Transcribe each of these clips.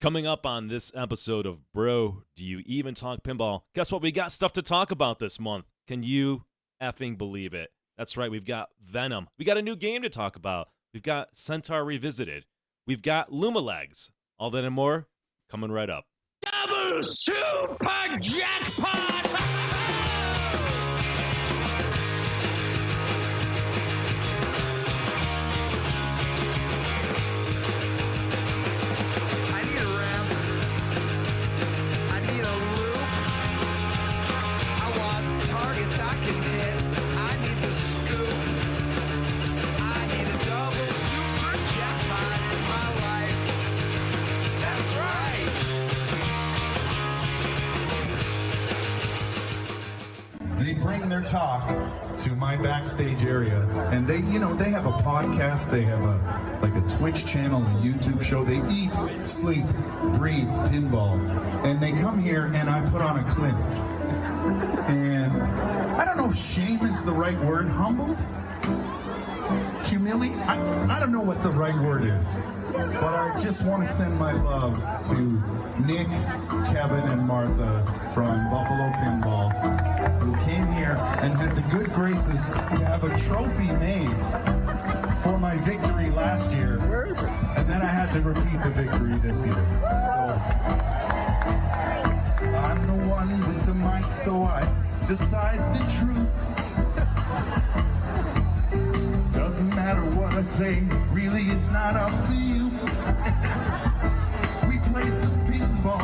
Coming up on this episode of Bro, Do You Even Talk Pinball? Guess what? We got stuff to talk about this month. Can you effing believe it? That's right. We've got Venom. We got a new game to talk about. We've got Centaur Revisited. We've got Luma legs. All that and more coming right up. Double super jackpot! They bring their talk to my backstage area, and they have a podcast, they have a Twitch channel, a YouTube show. They eat, sleep, breathe pinball, and they come here and I put on a clinic. And I don't know if shame is the right word, humbled, humiliated. I don't know what the right word is, but I just want to send my love to Nick, Kevin, and Martha from Buffalo Pinball, who came here and had the good graces to have a trophy made for my victory last year. Where is it? And then I had to repeat the victory this year. So I'm the one with the mic, so I decide the truth. Doesn't matter what I say, really it's not up to you. We played some pinball.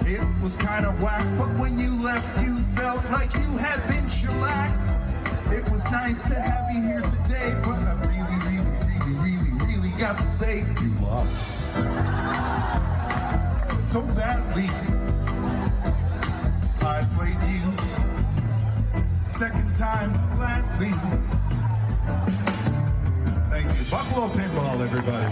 It was kind of whack, but when you left, you felt like you had been shellacked. It was nice to have you here today, but I really got to say you lost. So badly, I played you second time gladly. Thank you. Buffalo Pinball, everybody.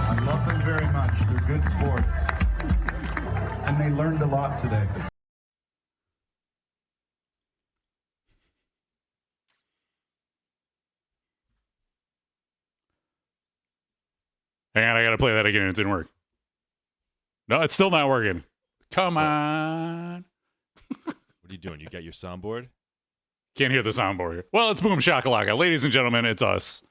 I love them very much. They're good sports. And they learned a lot today. Hang on, I gotta play that again. It didn't work. No, it's still not working. Come on. What are you doing? You got your soundboard? Can't hear the soundboard. Well, it's Boom Shakalaka. Ladies and gentlemen, it's us.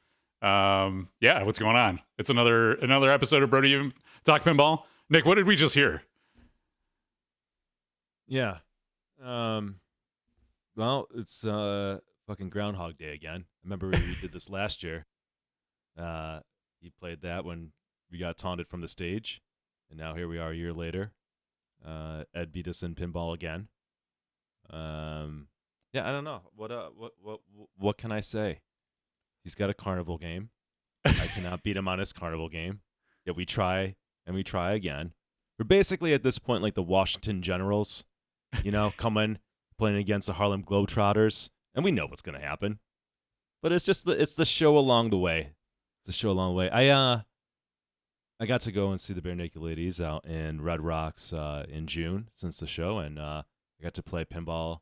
Yeah, what's going on? It's another episode of Brody Even Talk Pinball. Nick, what did we just hear? Yeah. Well, it's fucking Groundhog Day again. I remember we did this last year. You played that when we got taunted from the stage, and now here we are a year later. Ed beat us in pinball again. Yeah, I don't know. What can I say? He's got a carnival game. I cannot beat him on his carnival game. Yet we try and we try again. We're basically at this point like the Washington Generals, coming playing against the Harlem Globetrotters, and we know what's going to happen. But it's just the show along the way. It's the show along the way. I got to go and see the Bare Naked Ladies out in Red Rocks in June since the show, and I got to play pinball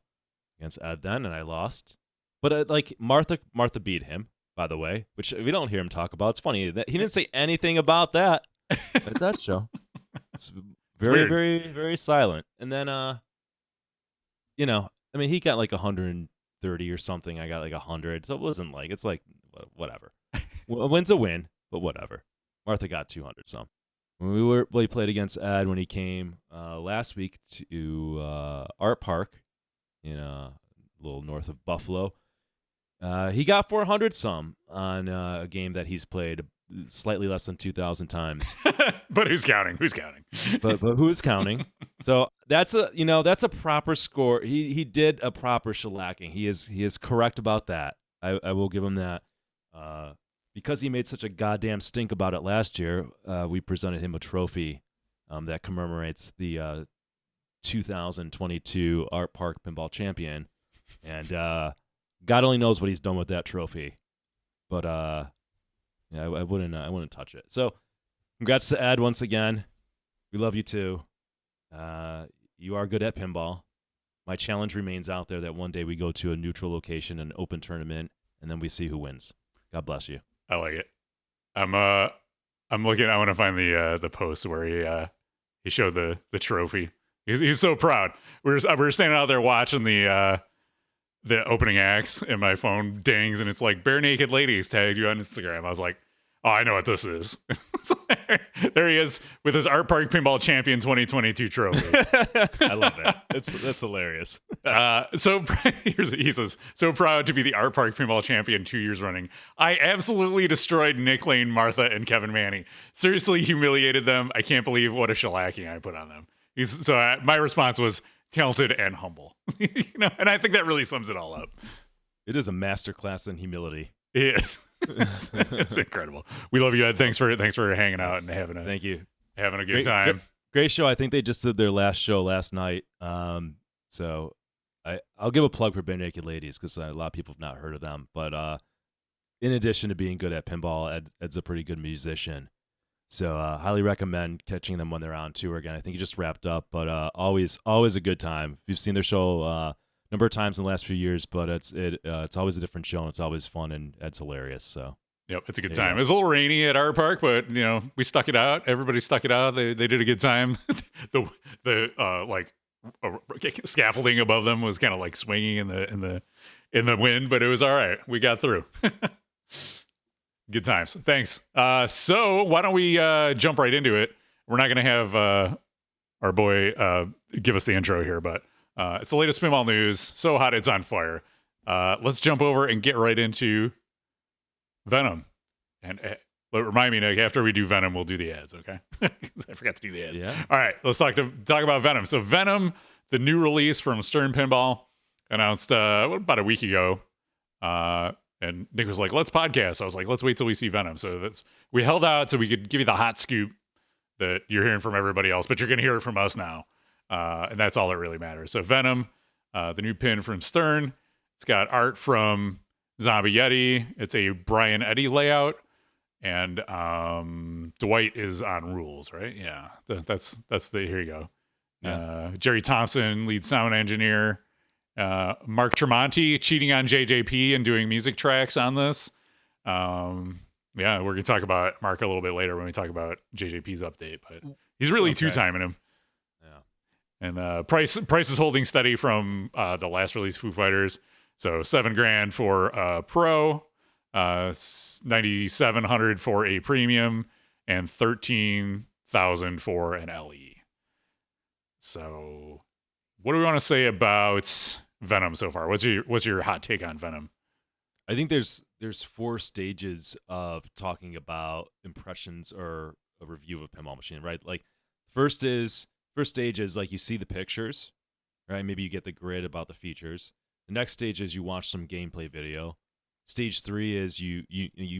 against Ed then, and I lost. But Martha beat him, by the way, which we don't hear him talk about. It's funny that he didn't say anything about that at that show. It's very, very, very silent. And then, he got like 130 or something. I got like 100. So it wasn't like, it's like, whatever. A win's a win, but whatever. Martha got 200 some. When we played against Ed when he came last week to Art Park, a little north of Buffalo. He got 400 some on a game that he's played slightly less than 2,000 times. But who's counting? Who's counting? but who's counting? So that's a proper score. He did a proper shellacking. He is correct about that. I will give him that. Because he made such a goddamn stink about it last year, we presented him a trophy that commemorates the 2022 Art Park Pinball Champion, and God only knows what he's done with that trophy. But yeah, I wouldn't touch it. So, congrats to Ed once again. We love you too. You are good at pinball. My challenge remains out there that one day we go to a neutral location, an open tournament, and then we see who wins. God bless you. I like it. I'm looking. I want to find the post where he showed the trophy. He's so proud. We were standing out there watching the opening acts, and my phone dings, and it's like Bare Naked Ladies tagged you on Instagram. I was like, oh, I know what this is. There he is with his Art Park Pinball Champion 2022 trophy. I love that. That's hilarious. So he says, so proud to be the Art Park Pinball Champion 2 years running. I absolutely destroyed Nick Lane, Martha, and Kevin Manny. Seriously humiliated them. I can't believe what a shellacking I put on them. My response was talented and humble. And I think that really sums it all up. It is a masterclass in humility. It is. It's incredible. We love you, Ed. Thanks for hanging out and having a good time. Great show. I think they just did their last show last night. So I'll give a plug for Bare Naked Ladies because a lot of people have not heard of them. But in addition to being good at pinball, Ed's a pretty good musician. So highly recommend catching them when they're on tour again. I think he just wrapped up, but always a good time. We've seen their show a number of times in the last few years, but it's always a different show, and it's always fun, and Ed's hilarious. So yep, it's a good time. It was a little rainy at our park, but we stuck it out. Everybody stuck it out. They did a good time. the scaffolding above them was kind of like swinging in the wind, but it was all right. We got through. Good times. Thanks. So why don't we jump right into it? We're not going to have our boy give us the intro here, but it's the latest pinball news. So hot, it's on fire. Let's jump over and get right into Venom. And remind me, Nick, after we do Venom, we'll do the ads, okay? I forgot to do the ads. Yeah. All right, let's talk about Venom. So Venom, the new release from Stern Pinball, announced about a week ago. And Nick was like, let's podcast. I was like, let's wait till we see Venom. So we held out so we could give you the hot scoop that you're hearing from everybody else, but you're going to hear it from us now. And that's all that really matters. So Venom, the new pin from Stern. It's got art from Zombie Yeti. It's a Brian Eddy layout. And Dwight is on rules, right? Yeah, that's here you go. Yeah. Jerry Thompson, lead sound engineer. Mark Tremonti cheating on JJP and doing music tracks on this. Yeah, we're going to talk about Mark a little bit later when we talk about JJP's update, but he's really two-timing him. Yeah. And price is holding steady from the last release, Foo Fighters. So $7,000 for Pro, $9,700 for a Premium, and $13,000 for an LE. So what do we want to say about Venom so far? What's your hot take on Venom? I think there's 4 stages of talking about impressions or a review of a pinball machine, right? Like first stage is like you see the pictures, right? Maybe you get the grid about the features. The next stage is you watch some gameplay video. Stage 3 is you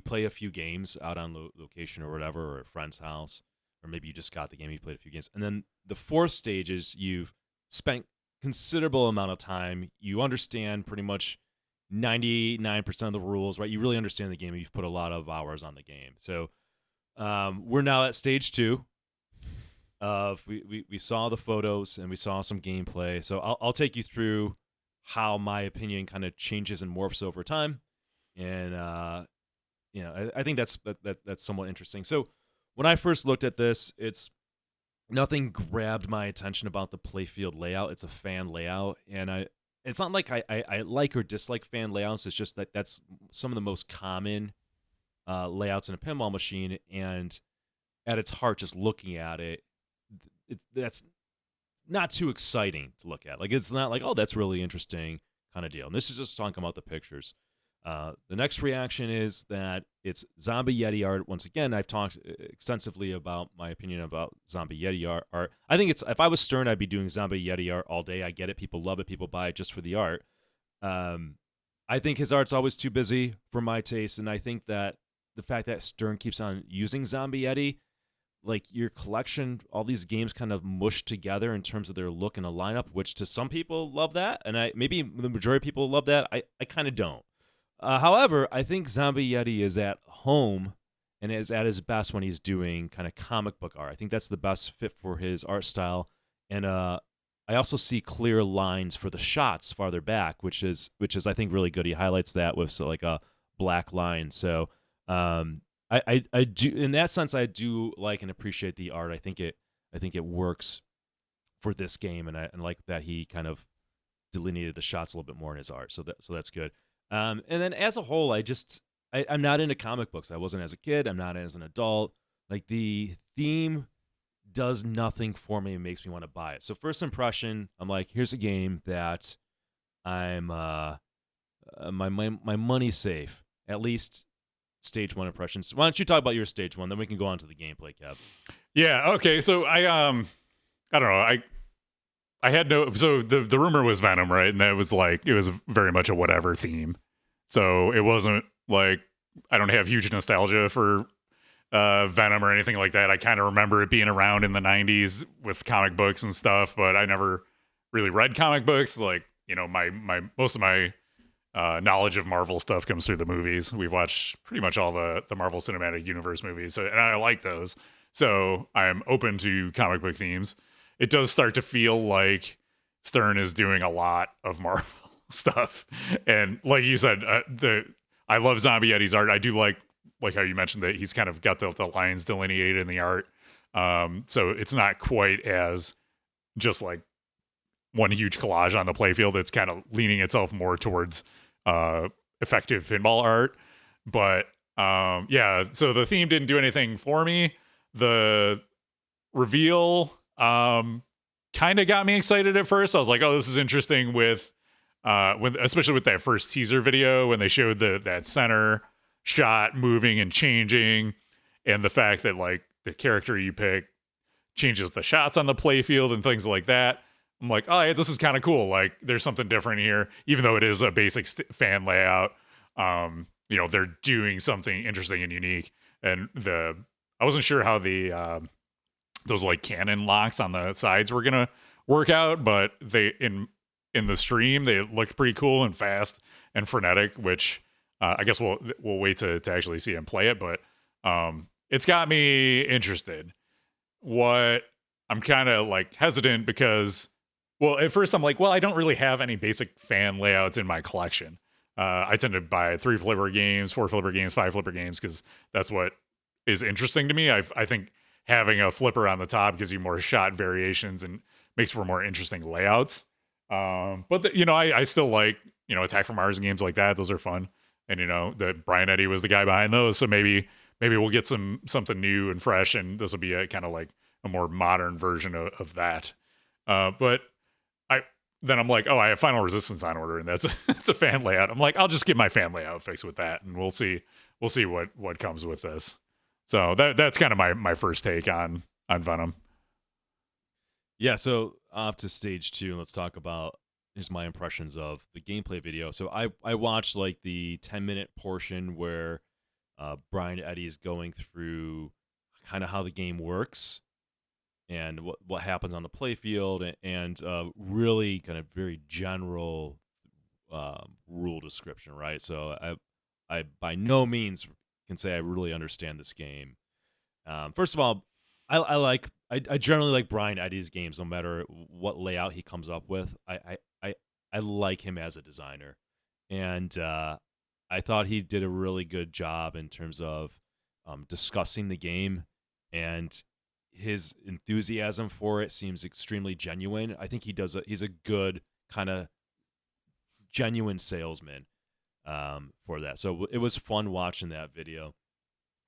play a few games out on location or whatever, or a friend's house, or maybe you just got the game, you played a few games. And then the 4th stage is you've spent considerable amount of time. You understand pretty much 99% of the rules, right? You really understand the game. You've put a lot of hours on the game. So we're now at stage 2 of we saw the photos and we saw some gameplay. So I'll take you through how my opinion kind of changes and morphs over time. And I think that's somewhat interesting. So when I first looked at this, nothing grabbed my attention about the playfield layout. It's a fan layout, and it's not like I like or dislike fan layouts. It's just that that's some of the most common layouts in a pinball machine, and at its heart, just looking at it, that's not too exciting to look at. Like, it's not like, oh, that's really interesting kind of deal. And this is just talking about the pictures. The next reaction is that it's Zombie Yeti art. Once again, I've talked extensively about my opinion about Zombie Yeti art. I think if I was Stern, I'd be doing Zombie Yeti art all day. I get it. People love it. People buy it just for the art. I think his art's always too busy for my taste, and I think that the fact that Stern keeps on using Zombie Yeti, like your collection, all these games kind of mush together in terms of their look and a lineup, which to some people love that, and maybe the majority of people love that. I kind of don't. However, I think Zombie Yeti is at home and is at his best when he's doing kind of comic book art. I think that's the best fit for his art style. And I also see clear lines for the shots farther back, which is I think really good. He highlights that with like a black line. So I do, in that sense, I do like and appreciate the art. I think it works for this game, and I like that he kind of delineated the shots a little bit more in his art. So that's good. And then as a whole, I'm not into comic books. I wasn't as a kid. I'm not as an adult. Like, the theme does nothing for me and makes me want to buy it. So first impression, I'm like, here's a game that I'm my money's safe. At least stage one impressions. Why don't you talk about your stage one, then we can go on to the gameplay, Kev. Yeah. Okay. So I don't know. I had no. So the rumor was Venom, right? And that was like, it was very much a whatever theme. So it wasn't like, I don't have huge nostalgia for Venom or anything like that. I kind of remember it being around in the 90s with comic books and stuff, but I never really read comic books. Like, you know, my most of my knowledge of Marvel stuff comes through the movies. We've watched pretty much all the Marvel Cinematic Universe movies, so, and I like those. So I'm open to comic book themes. It does start to feel like Stern is doing a lot of Marvel stuff, and like you said, I love Zombie Eddie's art. I do like how you mentioned that he's kind of got the lines delineated in the art. So it's not quite as just like one huge collage on the playfield. It's kind of leaning itself more towards effective pinball art. But yeah, so the theme didn't do anything for me. The reveal kind of got me excited at first. I was like, oh, this is interesting with especially with that first teaser video when they showed that center shot moving and changing, and the fact that like the character you pick changes the shots on the playfield and things like that. I'm like, oh, yeah, this is kind of cool. Like, there's something different here, even though it is a basic fan layout. You know, they're doing something interesting and unique. And I wasn't sure how those like cannon locks on the sides were gonna work out, but they in the stream they looked pretty cool and fast and frenetic, which I guess we'll wait to actually see him play it. But it's got me interested. What I'm kind of like hesitant because, well, at first I'm like, well, I don't really have any basic fan layouts in my collection. I tend to buy 3 flipper games, 4 flipper games, 5 flipper games, because that's what is interesting to me. I think having a flipper on the top gives you more shot variations and makes for more interesting layouts. But you know, I still like, you know, Attack from Mars and games like that. Those are fun. And, you know, that Brian Eddy was the guy behind those. So maybe we'll get something new and fresh, and this will be a kind of like a more modern version of that. But then I'm like, oh, I have Final Resistance on order, and that's a fan layout. I'm like, I'll just get my fan layout fixed with that, and we'll see what comes with this. So that's kind of my first take on Venom. Yeah, so off to stage 2, and let's talk about here's my impressions of the gameplay video. So I watched like the 10-minute portion where Brian Eddy is going through kind of how the game works and what happens on the playfield, and really kind of very general rule description, right? So I by no means can say I really understand this game. First of all, I generally like Brian Eddy's games, no matter what layout he comes up with. I like him as a designer, and I thought he did a really good job in terms of discussing the game, and his enthusiasm for it seems extremely genuine. I think he's a good kind of genuine salesman for that. So it was fun watching that video.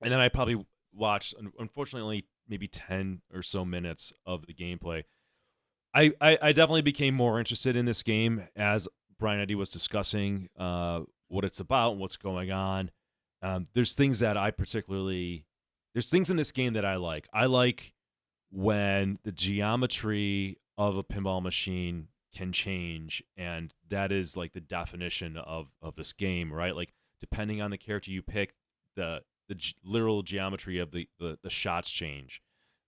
And then I probably watched, unfortunately, only maybe 10 or so minutes of the gameplay. I definitely became more interested in this game as Brian Eddy was discussing what it's about and what's going on. There's things in this game that I like. I like when the geometry of a pinball machine can change, and that is like the definition of this game, right? Like, depending on the character you pick, the literal geometry of the shots change.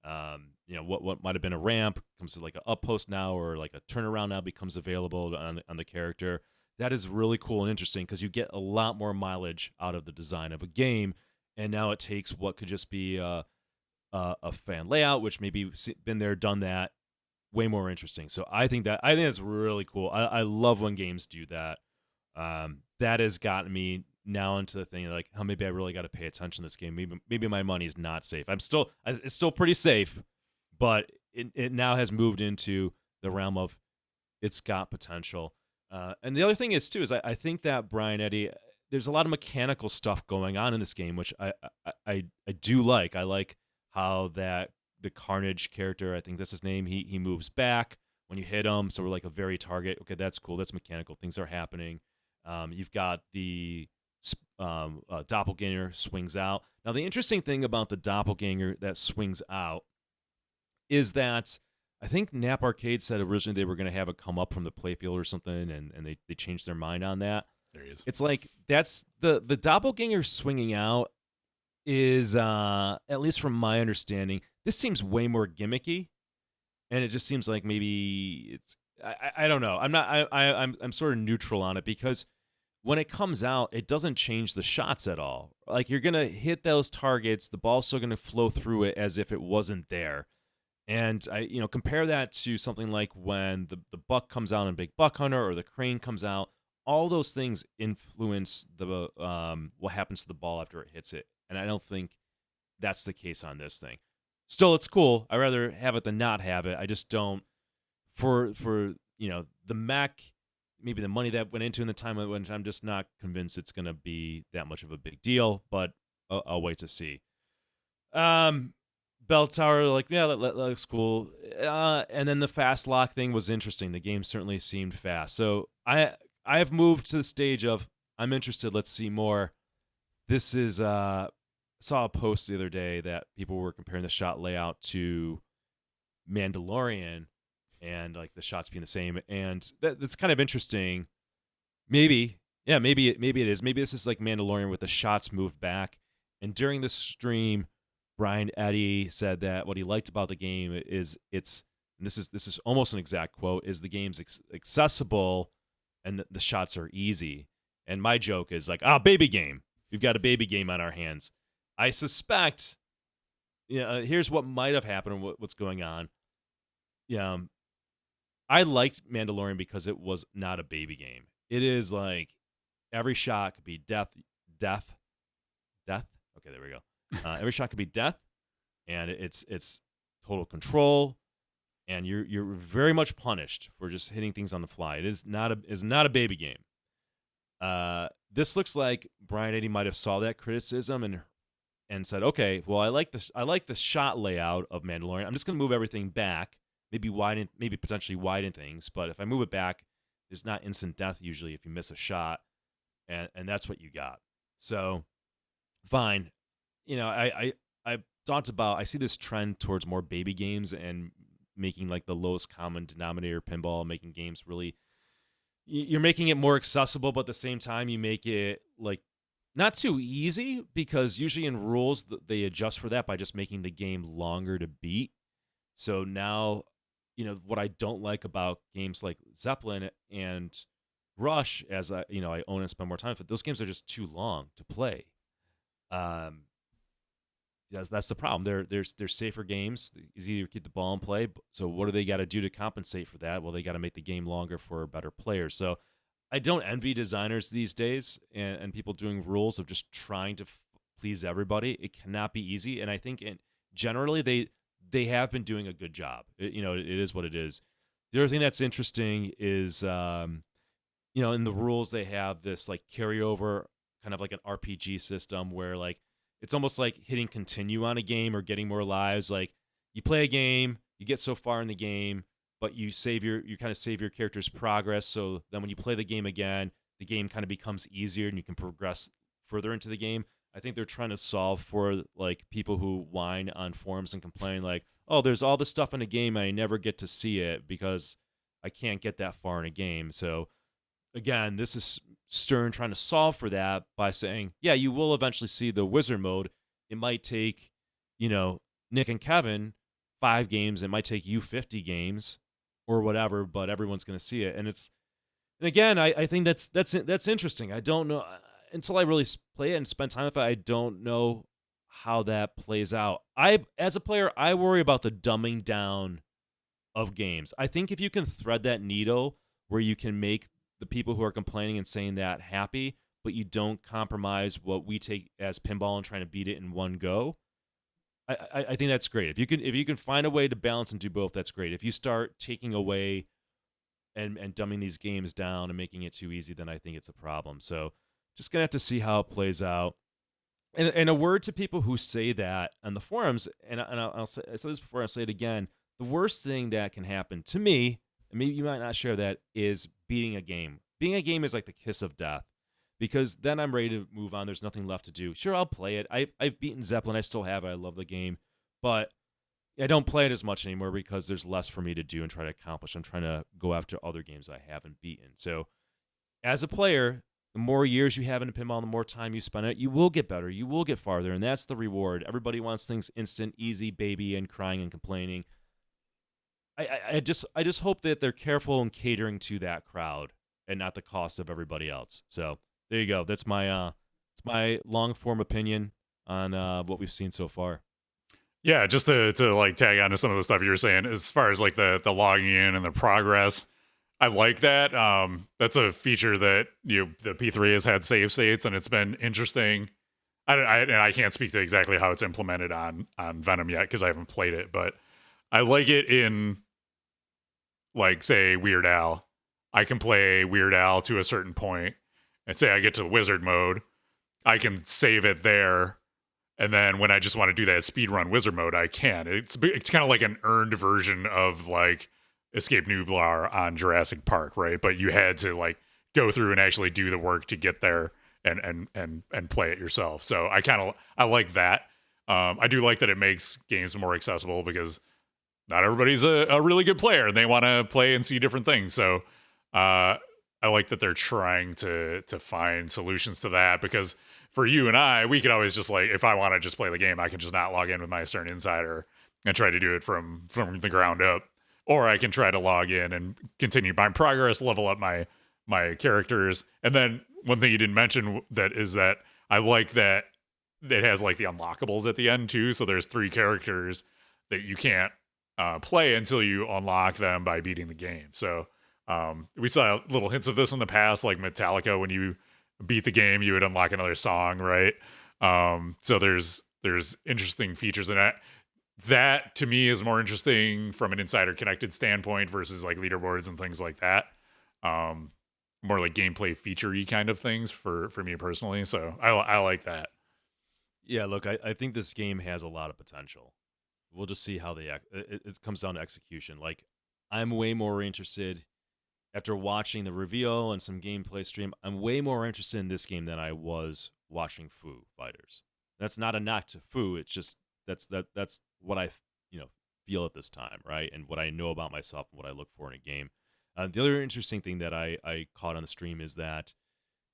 You know, what might have been a ramp comes to like an up post now, or like a turnaround now becomes available on the character. That is really cool and interesting because you get a lot more mileage out of the design of a game, and now it takes what could just be a fan layout, which maybe been there, done that, way more interesting. So I think that's really cool. I love when games do that. That has gotten me now into the thing like, oh, maybe I really got to pay attention to this game. Maybe my money's not safe. It's still pretty safe, but it now has moved into the realm of it's got potential. And the other thing is too is I think that Brian Eddy, there's a lot of mechanical stuff going on in this game, which I do like. I like how that the Carnage character, I think that's his name, he moves back when you hit him, so we're like a very target. Okay, that's cool. That's mechanical. Things are happening. You've got the doppelganger swings out. Now, the interesting thing about the doppelganger that swings out is that I think Nap Arcade said originally they were going to have it come up from the playfield or something, and they changed their mind on that. There he is. It's like that's the doppelganger swinging out is, at least from my understanding, this seems way more gimmicky, and it just seems like maybe it's I don't know. I'm sort of neutral on it because when it comes out, it doesn't change the shots at all. Like you're gonna hit those targets, the ball's still gonna flow through it as if it wasn't there. And I, compare that to something like when the buck comes out in Big Buck Hunter or the crane comes out. All those things influence the what happens to the ball after it hits it, and I don't think that's the case on this thing. Still, it's cool. I'd rather have it than not have it. I just don't for the mech, maybe the money that went into in the time when I'm just not convinced it's gonna be that much of a big deal. But I'll wait to see. Bell Tower, like, yeah, that looks cool. And then the fast lock thing was interesting. The game certainly seemed fast. So I have moved to the stage of I'm interested. Let's see more. This is I saw a post the other day that people were comparing the shot layout to Mandalorian and like the shots being the same, and that's kind of interesting. Maybe it is. Maybe this is like Mandalorian with the shots moved back. And during the stream, Brian Eddy said that what he liked about the game is this is almost an exact quote, is the game's accessible and the shots are easy. And my joke is like, baby game. We've got a baby game on our hands. I suspect, here's what might have happened and what's going on. Yeah, I liked Mandalorian because it was not a baby game. It is like every shot could be death. Okay, there we go. Every shot could be death, and it's total control, and you're very much punished for just hitting things on the fly. It is not a baby game. This looks like Brian Eddy might have saw that criticism and said, okay, well, I like the shot layout of Mandalorian. I'm just gonna move everything back, maybe potentially widen things, but if I move it back, there's not instant death usually if you miss a shot, and that's what you got. So fine. I thought about, I see this trend towards more baby games and making like the lowest common denominator pinball, making games really, you're making it more accessible, but at the same time you make it like not too easy, because usually in rules they adjust for that by just making the game longer to beat. So now, what I don't like about games like Zeppelin and Rush, as I own and spend more time with it, those games are just too long to play. That's the problem. They're safer games. It's easier to keep the ball in play. So what do they got to do to compensate for that? Well, they got to make the game longer for better players. So I don't envy designers these days and people doing rules of just trying to please everybody. It cannot be easy. And I think generally they have been doing a good job. It is what it is. The other thing that's interesting is, in the rules they have this like carryover, kind of like an RPG system where like it's almost like hitting continue on a game or getting more lives. Like you play a game, you get so far in the game, but you kind of save your character's progress. So then when you play the game again, the game kind of becomes easier and you can progress further into the game. I think they're trying to solve for like people who whine on forums and complain like, oh, there's all this stuff in a game and I never get to see it because I can't get that far in a game. So again, this is Stern trying to solve for that by saying, yeah, you will eventually see the wizard mode. It might take, Nick and Kevin 5 games. It might take you 50 games or whatever, but everyone's going to see it. And again, I think that's interesting. I don't know until I really play it and spend time with it. I don't know how that plays out. As a player, I worry about the dumbing down of games. I think if you can thread that needle where you can make the people who are complaining and saying that happy, but you don't compromise what we take as pinball and trying to beat it in one go. I think that's great. If you can find a way to balance and do both, that's great. If you start taking away and dumbing these games down and making it too easy, then I think it's a problem. So just gonna have to see how it plays out. And a word to people who say that on the forums, and I said this before, I'll say it again. The worst thing that can happen to me, and maybe you might not share that, is beating a game. Beating a game is like the kiss of death, because then I'm ready to move on. There's nothing left to do. Sure, I'll play it. I've beaten Zeppelin. I still have it. I love the game, but I don't play it as much anymore because there's less for me to do and try to accomplish. I'm trying to go after other games I haven't beaten. So as a player, the more years you have in a pinball, the more time you spend it, you will get better. You will get farther, and that's the reward. Everybody wants things instant, easy, baby, and crying and complaining. I just hope that they're careful in catering to that crowd and not the cost of everybody else. So there you go. That's my it's my long form opinion on what we've seen so far. Yeah, just to like tag on to some of the stuff you were saying as far as like the logging in and the progress. I like that. That's a feature that the P3 has had save states, and it's been interesting. I can't speak to exactly how it's implemented on Venom yet because I haven't played it, but I like it in, like, say, Weird Al. I can play Weird Al to a certain point, and say I get to wizard mode, I can save it there, and then when I just want to do that speedrun wizard mode, I can. It's kind of like an earned version of like Escape Nublar on Jurassic Park, right? But you had to like go through and actually do the work to get there and play it yourself. So I like that. I do like that it makes games more accessible because not everybody's a really good player and they want to play and see different things. So I like that they're trying to find solutions to that, because for you and I, we could always just like, if I want to just play the game, I can just not log in with my Stern Insider and try to do it from the ground up. Or I can try to log in and continue my progress, level up my characters. And then one thing you didn't mention that is that I like that it has like the unlockables at the end too. So there's 3 characters that you can't play until you unlock them by beating the game. So we saw little hints of this in the past, like Metallica, when you beat the game, you would unlock another song, right? So there's interesting features in it. That to me is more interesting from an insider connected standpoint versus like leaderboards and things like that. More like gameplay feature-y kind of things for me personally. So I like that. Yeah, look, I think this game has a lot of potential. We'll just see how it comes down to execution. Like, I'm way more interested after watching the reveal and some gameplay stream. I'm way more interested in this game than I was watching Foo Fighters. That's not a knock to Foo. It's just that's what I feel at this time, right? And what I know about myself and what I look for in a game. The other interesting thing that I caught on the stream is that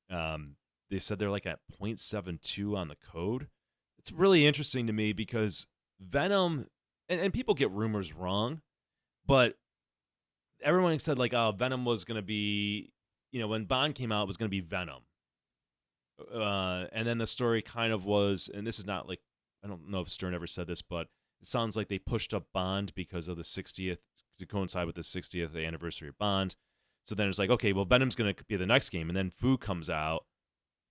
they said they're like at 0.72 on the code. It's really interesting to me because Venom, and people get rumors wrong, but everyone said like, oh, Venom was going to be, when Bond came out, it was going to be Venom. And then the story kind of was, and this is not like, I don't know if Stern ever said this, but it sounds like they pushed up Bond because of the 60th, to coincide with the 60th anniversary of Bond. So then it's like, okay, well, Venom's going to be the next game. And then Foo comes out,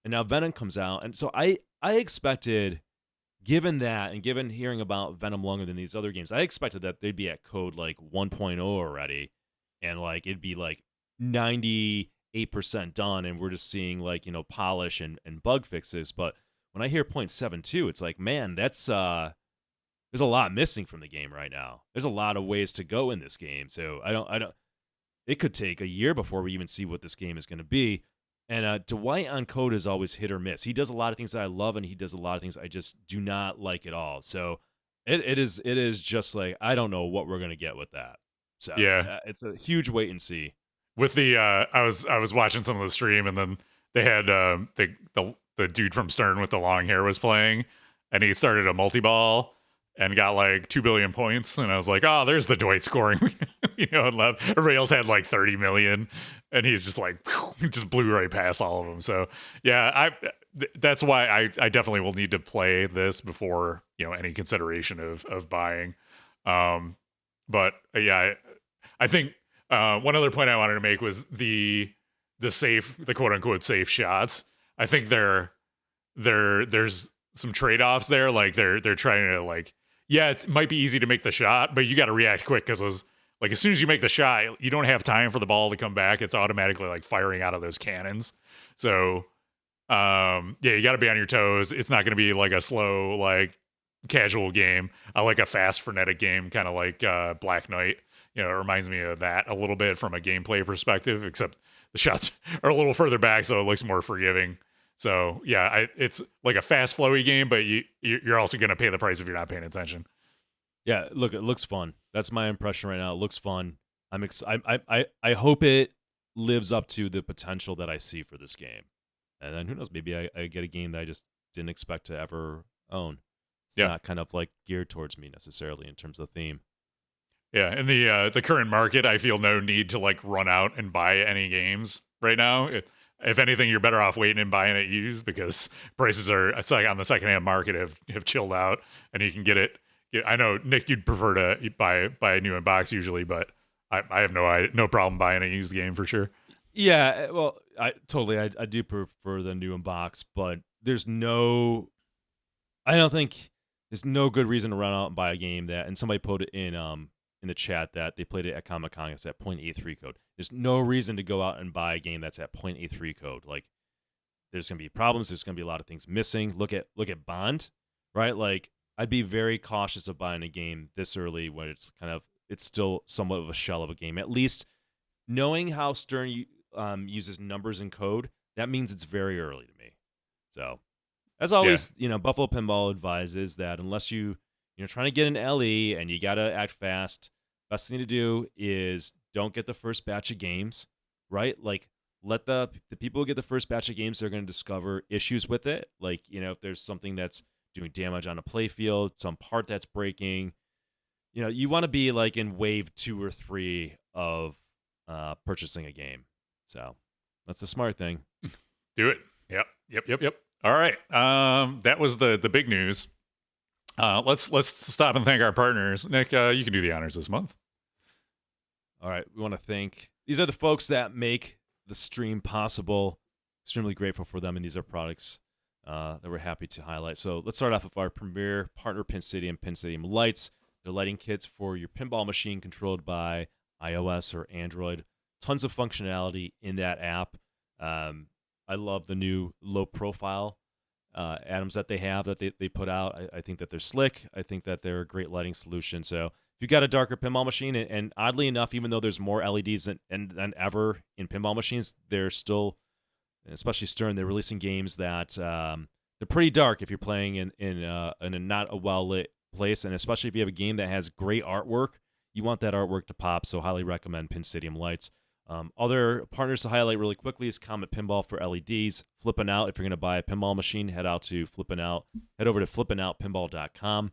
and now Venom comes out. And so I expected, given that, and given hearing about Venom longer than these other games, I expected that they'd be at code like 1.0 already. And like, it'd be like 98% done. And we're just seeing like, polish and bug fixes. But when I hear 0.72, it's like, man, that's, there's a lot missing from the game right now. There's a lot of ways to go in this game. So I don't, it could take a year before we even see what this game is going to be. And Dwight on code is always hit or miss. He does a lot of things that I love, and he does a lot of things I just do not like at all. So it is just like, I don't know what we're going to get with that. So yeah, it's a huge wait and see. With the, I was watching some of the stream, and then they had the dude from Stern with the long hair was playing, and he started a multi-ball and got like 2 billion points. And I was like, oh, there's the Dwight scoring, and left. Everybody else had like 30 million. And he's just like, just blew right past all of them. So yeah, that's why I definitely will need to play this before, any consideration of buying. But yeah, I think one other point I wanted to make was the quote unquote safe shots. I think there's some trade-offs there. Like they're trying to like, yeah, it might be easy to make the shot, but you got to react quick because like as soon as you make the shot, you don't have time for the ball to come back. It's automatically like firing out of those cannons. So yeah, you got to be on your toes. It's not going to be like a slow, like casual game. I like a fast, frenetic game, kind of like Black Knight. You know, it reminds me of that a little bit from a gameplay perspective, except the shots are a little further back, so it looks more forgiving. So yeah, it's like a fast, flowy game, but you're also going to pay the price if you're not paying attention. Yeah, look, it looks fun. That's my impression right now. It looks fun. I hope it lives up to the potential that I see for this game. And then who knows, maybe I get a game that I just didn't expect to ever own. It's not kind of like geared towards me necessarily in terms of theme. Yeah, in the current market, I feel no need to like run out and buy any games right now. If anything, you're better off waiting and buying it used because prices are, it's like on the secondhand market have chilled out, and you can get it. I know, Nick, you'd prefer to buy a new in box usually, but I have no problem buying a used game for sure. Yeah, well, I do prefer the new in box, but I don't think there's no good reason to run out and buy a game that, and somebody put it in the chat that they played it at Comic-Con. It's at 0.83 code. There's no reason to go out and buy a game that's at 0.83 code. Like, there's going to be problems. There's going to be a lot of things missing. Look at Bond, right? Like, I'd be very cautious of buying a game this early when it's still somewhat of a shell of a game. At least knowing how Stern uses numbers and code, that means it's very early to me. So, as always, Buffalo Pinball advises that unless you're trying to get an LE and you got to act fast, best thing to do is don't get the first batch of games, right? Like, let the people who get the first batch of games, they're going to discover issues with it. Like, if there's something that's doing damage on a playfield, some part that's breaking, you want to be like in wave 2 or 3 of purchasing a game. So that's the smart thing. Do it. Yep. All right. That was the big news. Let's stop and thank our partners. Nick, you can do the honors this month. All right. We want to thank, these are the folks that make the stream possible. Extremely grateful for them, and these are products that we're happy to highlight. So let's start off with our premier partner, Pin Stadium Lights. They're lighting kits for your pinball machine controlled by iOS or Android. Tons of functionality in that app. I love the new low profile atoms that they have that they put out. I think that they're slick. I think that they're a great lighting solution. So if you've got a darker pinball machine, and oddly enough, even though there's more LEDs than ever in pinball machines, they're still, especially Stern, they're releasing games that they're pretty dark if you're playing in a not a well-lit place. And especially if you have a game that has great artwork, you want that artwork to pop. So highly recommend Pin Stadium Lights. Other partners to highlight really quickly is Comet Pinball for LEDs. Flippin' Out, if you're going to buy a pinball machine, head over to flippinoutpinball.com.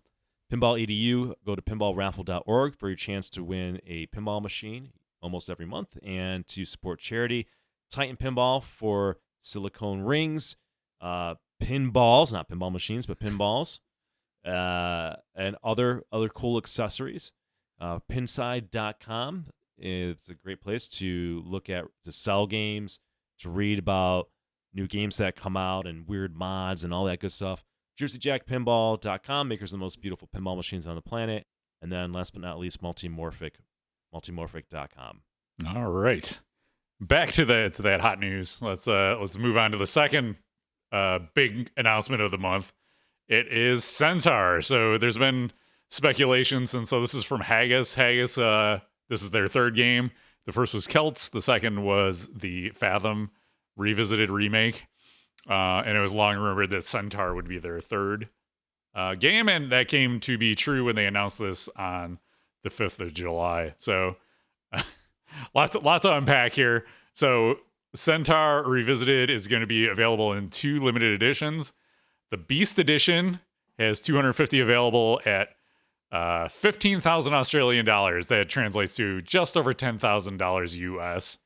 Pinball EDU, go to pinballraffle.org for your chance to win a pinball machine almost every month and to support charity. Titan Pinball for silicone rings, pinballs, not pinball machines, but pinballs, and other cool accessories. Pinside.com. It's a great place to sell games, to read about new games that come out and weird mods and all that good stuff. JerseyJackPinball.com, makers of the most beautiful pinball machines on the planet. And then last but not least, Multimorphic.com. All right. Back to that hot news. Let's move on to the second big announcement of the month. It is Centaur. So there's been speculation since, so this is from Haggis. Haggis, this is their third game. The first was Celts. The second was the Fathom Revisited remake. And it was long rumored that Centaur would be their third game. And that came to be true when they announced this on the 5th of July. So lots to unpack here. So Centaur Revisited is going to be available in 2 limited editions. The Beast Edition has 250 available at 15,000 Australian dollars. That translates to just over $10,000 US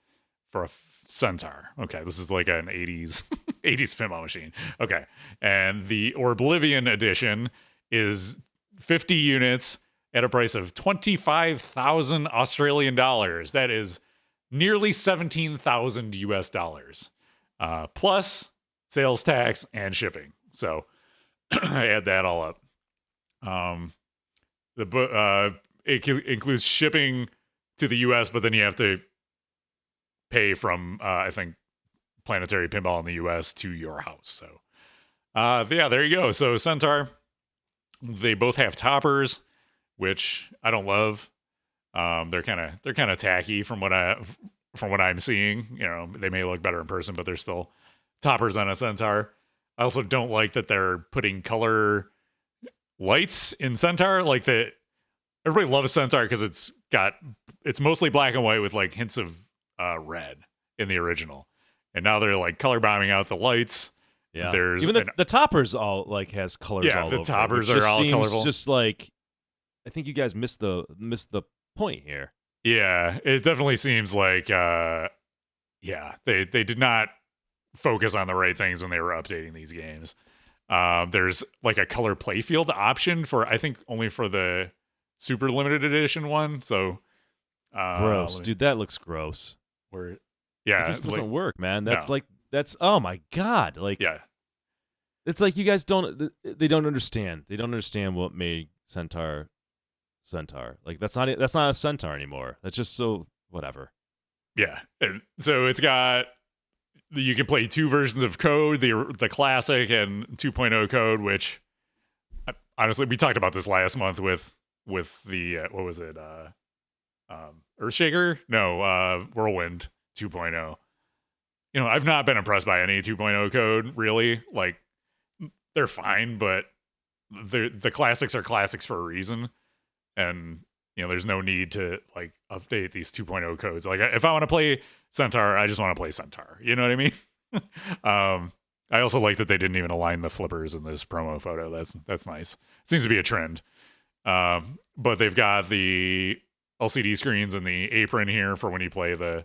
for a Centaur. Okay, this is like an 80s pinball machine. Okay, and the Oblivion Edition is 50 units at a price of 25,000 Australian dollars. That is nearly 17,000 US dollars. Plus sales tax, and shipping. So add that all up. It includes shipping to the U.S., but then you have to pay from I think Planetary Pinball in the U.S. to your house. So yeah, there you go. So Centaur, they both have toppers, which I don't love. They're kind of tacky from what I'm seeing. You know, they may look better in person, but they're still toppers on a Centaur. I also don't like that they're putting color lights in Centaur. Like everybody loves Centaur because it's mostly black and white with like hints of red in the original, and now they're like color bombing out the lights. Yeah, there's even the toppers all like has colors. Yeah, all the over toppers it, are all colorful. Just like I think you guys missed the point here. Yeah, it definitely seems like they did not focus on the right things when they were updating these games. There's like a color playfield option for I think only for the super limited edition one. So gross, dude. That looks gross. It just doesn't work, man. That's oh my god. Like yeah, it's like you guys they don't understand. They don't understand what made Centaur. Like that's not a Centaur anymore. That's just so whatever. Yeah, and so it's got you can play two versions of code, the classic and 2.0 code, which honestly we talked about this last month with the what was it Earthshaker? No, Whirlwind 2.0. You know, I've not been impressed by any 2.0 code really. Like they're fine, but the classics are classics for a reason. And, you know, there's no need to, like, update these 2.0 codes. Like, if I want to play Centaur, I just want to play Centaur. You know what I mean? I also like that they didn't even align the flippers in this promo photo. That's nice. It seems to be a trend. But they've got the LCD screens and the apron here for when you play the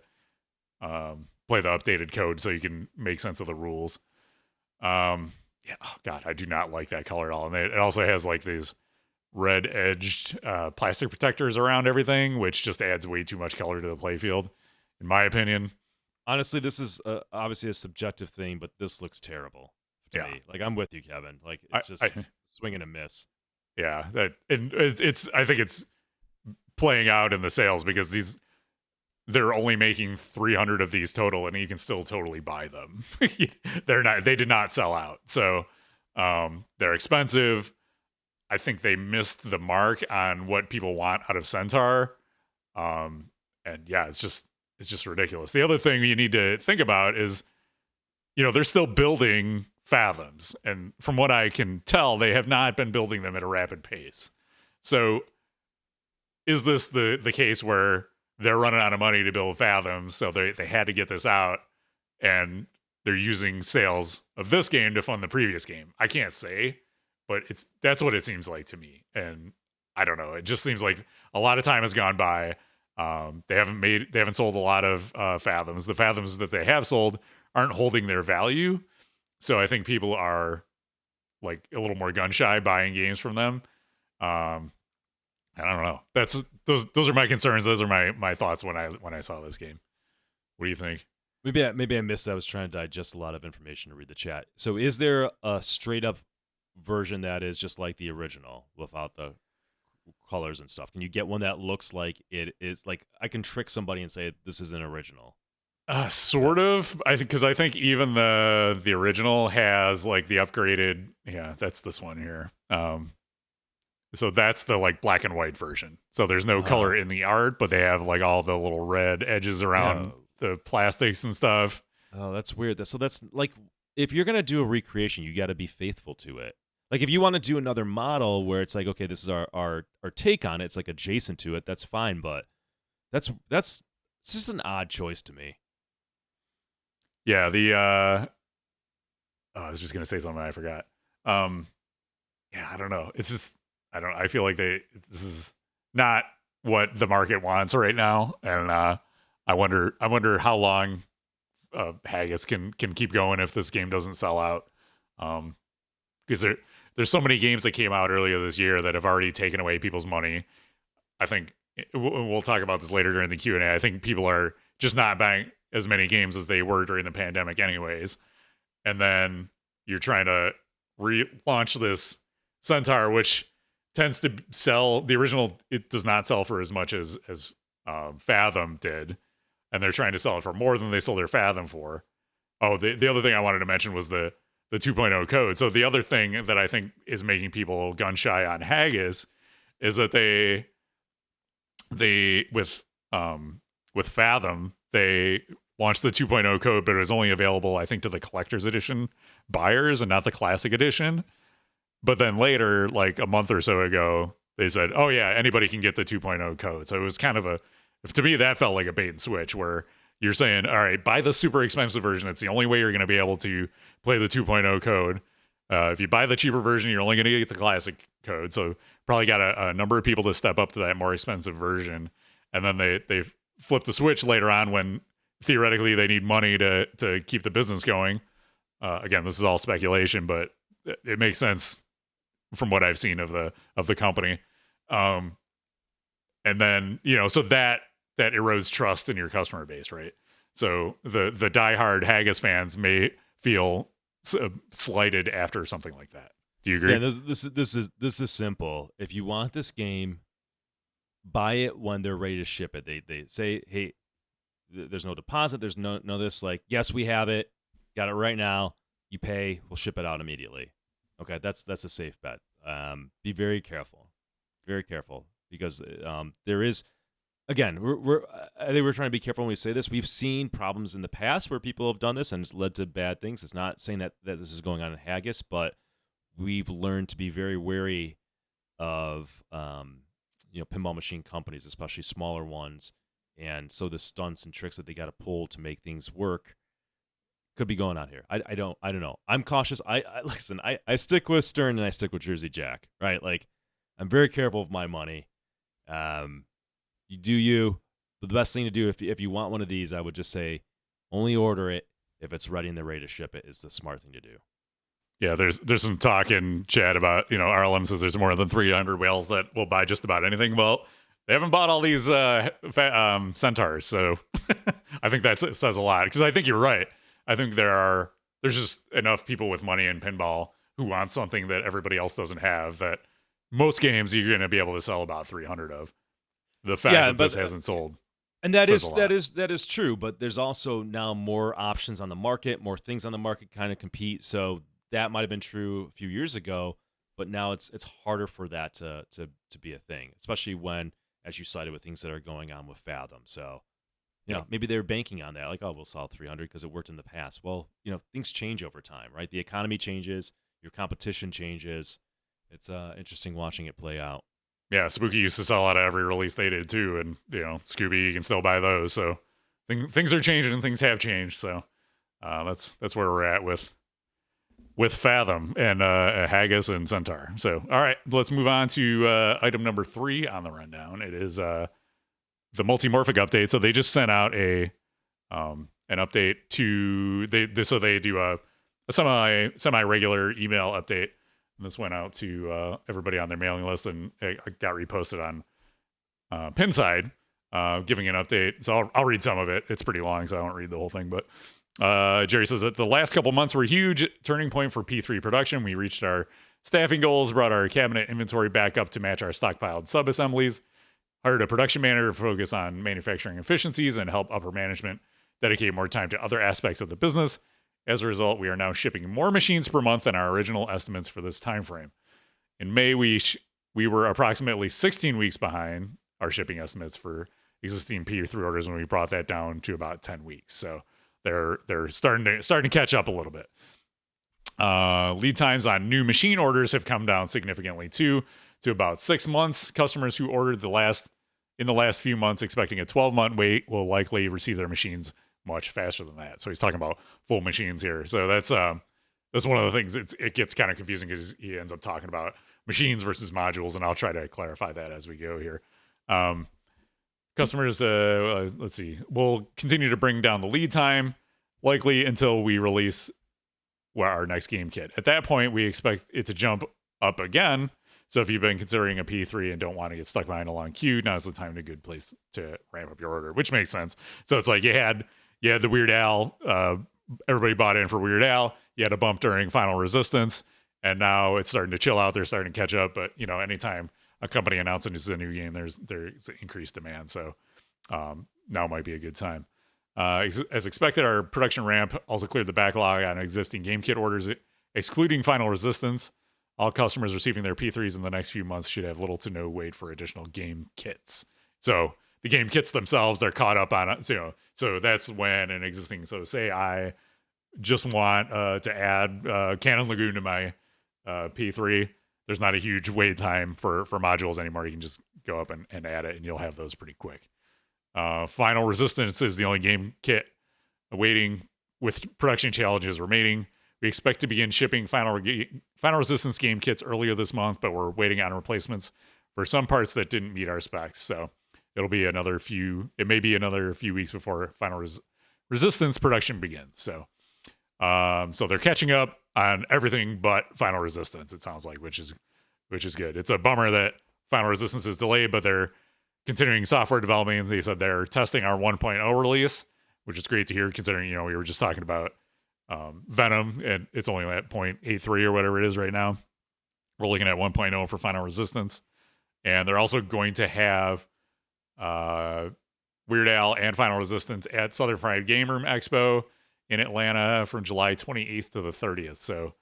updated code so you can make sense of the rules. Yeah, oh, God, I do not like that color at all. And it also has, like, these red edged plastic protectors around everything, which just adds way too much color to the playfield, in my opinion. Honestly, this is obviously a subjective thing, but this looks terrible to me. Like I'm with you, Kevin. Like it's just swing and a miss. Yeah, it's I think it's playing out in the sales because they're only making 300 of these total, and you can still totally buy them. They did not sell out, so they're expensive. I think they missed the mark on what people want out of Centaur. And yeah, it's just ridiculous. The other thing you need to think about is, you know, they're still building Fathoms. And from what I can tell, they have not been building them at a rapid pace. So is this the case where they're running out of money to build Fathoms, so they had to get this out, and they're using sales of this game to fund the previous game? I can't say. But that's what it seems like to me, and I don't know. It just seems like a lot of time has gone by. They haven't sold a lot of Fathoms. The Fathoms that they have sold aren't holding their value, so I think people are like a little more gun shy buying games from them. I don't know. Those are my concerns. Those are my thoughts when I saw this game. What do you think? Maybe I missed it. I was trying to digest a lot of information to read the chat. So is there a straight up version that is just like the original without the colors and stuff? Can you get one that looks like it is? Like I can trick somebody and say this is an original. Sort of. I think even the original has like the upgraded. Yeah, that's this one here. So that's the like black and white version. So there's no color in the art, but they have like all the little red edges around the plastics and stuff. Oh, that's weird. So that's like if you're gonna do a recreation, you got to be faithful to it. Like if you want to do another model where it's like, okay, this is our take on it, it's like adjacent to it, that's fine, but that's it's just an odd choice to me. Yeah, I was just gonna say something I forgot. Yeah, I don't know. It's just I feel like this is not what the market wants right now, and I wonder how long Haggis can keep going if this game doesn't sell out. Because there's so many games that came out earlier this year that have already taken away people's money. I think we'll talk about this later during the Q&A. I think people are just not buying as many games as they were during the pandemic anyways. and then you're trying to relaunch this Centaur, which tends to sell the original. It does not sell for as much as Fathom did, and they're trying to sell it for more than they sold their Fathom for. Oh, the other thing I wanted to mention was the 2.0 code. So the other thing that I think is making people gun shy on Haggis is that they with Fathom, they launched the 2.0 code, but it was only available, I think, to the collector's edition buyers and not the classic edition. But then later, like a month or so ago, they said, oh yeah, anybody can get the 2.0 code. So it was kind of to me, that felt like a bait and switch where you're saying, all right, buy the super expensive version. It's the only way you're going to be able to play the 2.0 code. If you buy the cheaper version, you're only going to get the classic code. So probably got a number of people to step up to that more expensive version. And then they flip the switch later on when theoretically they need money to keep the business going. Again, this is all speculation, but it makes sense from what I've seen of the company. And then, so that erodes trust in your customer base, right? So the diehard Haggis fans may feel slighted after something like that. Do you agree? Yeah, this is simple. If you want this game, buy it when they're ready to ship it. They say, hey, there's no deposit, there's no this. Like, yes, we have it, got it right now. You pay, we'll ship it out immediately. Okay, that's a safe bet. Be very careful, because there is. Again, I think we're trying to be careful when we say this. We've seen problems in the past where people have done this and it's led to bad things. It's not saying that this is going on in Haggis, but we've learned to be very wary of pinball machine companies, especially smaller ones. And so the stunts and tricks that they got to pull to make things work could be going on here. I don't know. I'm cautious. Listen. I stick with Stern and I stick with Jersey Jack. Right? Like, I'm very careful with my money. You do you. But the best thing to do if you want one of these, I would just say only order it if it's ready and they're ready to ship it. Is the smart thing to do. Yeah, there's some talk in chat about, RLM says there's more than 300 whales that will buy just about anything. Well, they haven't bought all these Centaurs, so I think that says a lot. Because I think you're right. I think there's just enough people with money in pinball who want something that everybody else doesn't have, that most games you're going to be able to sell about 300 of. The fact that this hasn't sold. And that is true, but there's also now more options on the market, more things on the market kind of compete. So that might have been true a few years ago, but now it's harder for that to be a thing, especially when, as you cited, with things that are going on with Fathom. So, maybe they're banking on that, like, oh, we'll sell 300 because it worked in the past. Well, things change over time, right? The economy changes, your competition changes. It's interesting watching it play out. Yeah, Spooky used to sell out of every release they did too, and Scooby, you can still buy those. So things are changing and things have changed. So that's where we're at with Fathom and Haggis and Centaur. So all right, let's move on to item number 3 on the rundown. It is the Multimorphic Update. So they just sent out an update to they do a semi-regular email update. And this went out to everybody on their mailing list, and it got reposted on Pinside, giving an update. So I'll read some of it. It's pretty long, so I won't read the whole thing. But Jerry says that the last couple months were a huge turning point for P3 production. We reached our staffing goals, brought our cabinet inventory back up to match our stockpiled sub-assemblies, hired a production manager to focus on manufacturing efficiencies and help upper management dedicate more time to other aspects of the business. As a result, we are now shipping more machines per month than our original estimates for this time frame. In May, we were approximately 16 weeks behind our shipping estimates for existing P3 orders when we brought that down to about 10 weeks. So they're starting to catch up a little bit. Lead times on new machine orders have come down significantly too, to about 6 months. Customers who ordered in the last few months expecting a 12-month wait will likely receive their machines much faster than that. So he's talking about full machines here. So that's one of the things. It gets kind of confusing because he ends up talking about machines versus modules, and I'll try to clarify that as we go here. Customers, let's see, will continue to bring down the lead time, likely until we release our next game kit. At that point, we expect it to jump up again. So if you've been considering a P3 and don't want to get stuck behind a long queue, now's the time, a good place to ramp up your order, which makes sense. So it's like you had the Weird Al everybody bought in for Weird Al. You had a bump during Final Resistance, and now it's starting to chill out. They're starting to catch up. But anytime a company announces a new game, there's increased demand. So now might be a good time. As expected, our production ramp also cleared the backlog on existing game kit orders, excluding Final Resistance. All customers receiving their P3s in the next few months should have little to no wait for additional game kits. So the game kits themselves are caught up on it. So that's when an existing. So say I just want to add Cannon Lagoon to my P3. There's not a huge wait time for modules anymore. You can just go up and add it, and you'll have those pretty quick. Final Resistance is the only game kit awaiting with production challenges remaining. We expect to begin shipping Final Resistance game kits earlier this month, but we're waiting on replacements for some parts that didn't meet our specs. So it may be another few weeks before Final Resistance production begins. So they're catching up on everything but Final Resistance, it sounds like, which is good. It's a bummer that Final Resistance is delayed, but they're continuing software development. They said they're testing our 1.0 release, which is great to hear considering, we were just talking about Venom, and it's only at 0.83 or whatever it is right now. We're looking at 1.0 for Final Resistance. And they're also going to have Weird Al and Final Resistance at Southern Fried Gameroom Expo in Atlanta from July 28th to the 30th. So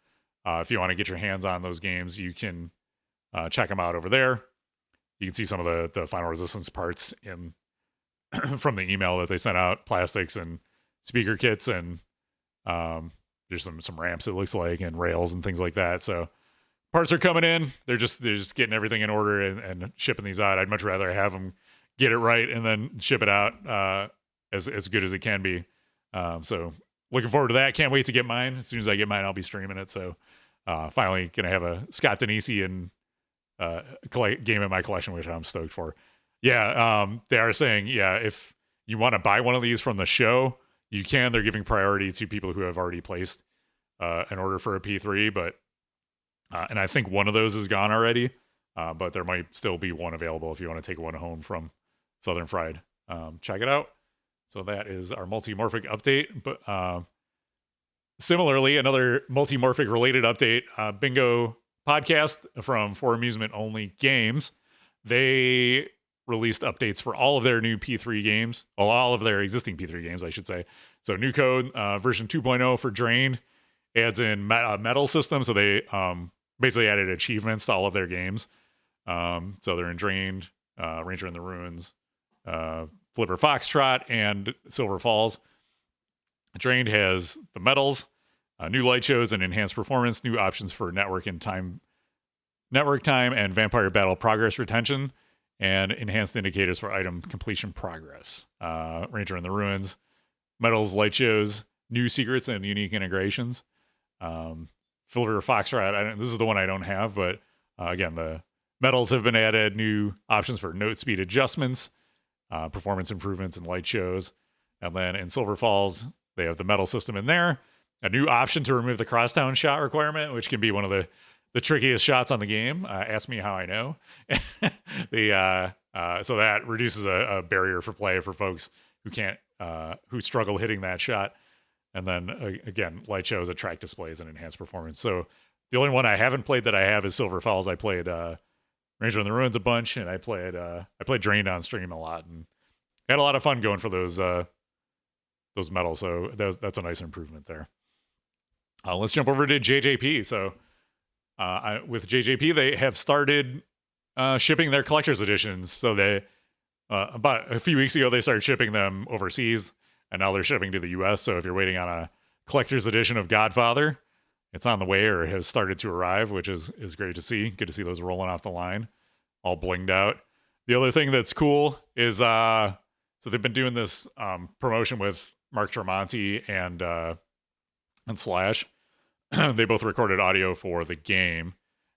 if you want to get your hands on those games, you can check them out over there. You can see some of the Final Resistance parts in from the email that they sent out, plastics and speaker kits, and there's some ramps, it looks like, and rails and things like that. So parts are coming in. They're just getting everything in order and shipping these out. I'd much rather have them get it right and then ship it out as good as it can be. So looking forward to that. Can't wait to get mine. As soon as I get mine, I'll be streaming it. So finally gonna have a Scott Denisi and game in my collection, which I'm stoked for. Yeah, they are saying, if you want to buy one of these from the show, you can. They're giving priority to people who have already placed an order for a P3, but and I think one of those is gone already, but there might still be one available if you want to take one home from Southern Fried. Check it out. So that is our Multimorphic update. But similarly, another Multimorphic related update, Bingo podcast from For Amusement Only Games. They released updates for all of their new P3 games, all of their existing P3 games, I should say. So new code, version 2.0 for Drained adds in medal system. So they basically added achievements to all of their games. So they're in Drained, Ranger in the Ruins, Flipper Foxtrot, and Silver Falls. Drained has the medals, new light shows and enhanced performance, new options for network time, and vampire battle progress retention, and enhanced indicators for item completion progress. Ranger in the Ruins, medals, light shows, new secrets, and unique integrations. Flipper Foxtrot, this is the one I don't have, but again, the medals have been added, new options for note speed adjustments, performance improvements, and light shows. And then in Silver Falls, they have the medal system in there, a new option to remove the crosstown shot requirement, which can be one of the trickiest shots on the game. Ask me how I know. So that reduces a barrier for play for folks who struggle hitting that shot. And then again, light shows, track displays, and enhanced performance. So the only one I haven't played that I have is Silver Falls. I played Ranger in the Ruins a bunch, and I played Drained on stream a lot, and had a lot of fun going for those medals. So that's a nice improvement there. Let's jump over to JJP. So with JJP, they have started shipping their collector's editions. So they about a few weeks ago, they started shipping them overseas, and now they're shipping to the US. So if you're waiting on a collector's edition of Godfather, it's on the way or has started to arrive, which is great to see. Good to see those rolling off the line, all blinged out. The other thing that's cool is so they've been doing this promotion with Mark Tremonti and Slash. They both recorded audio for the game,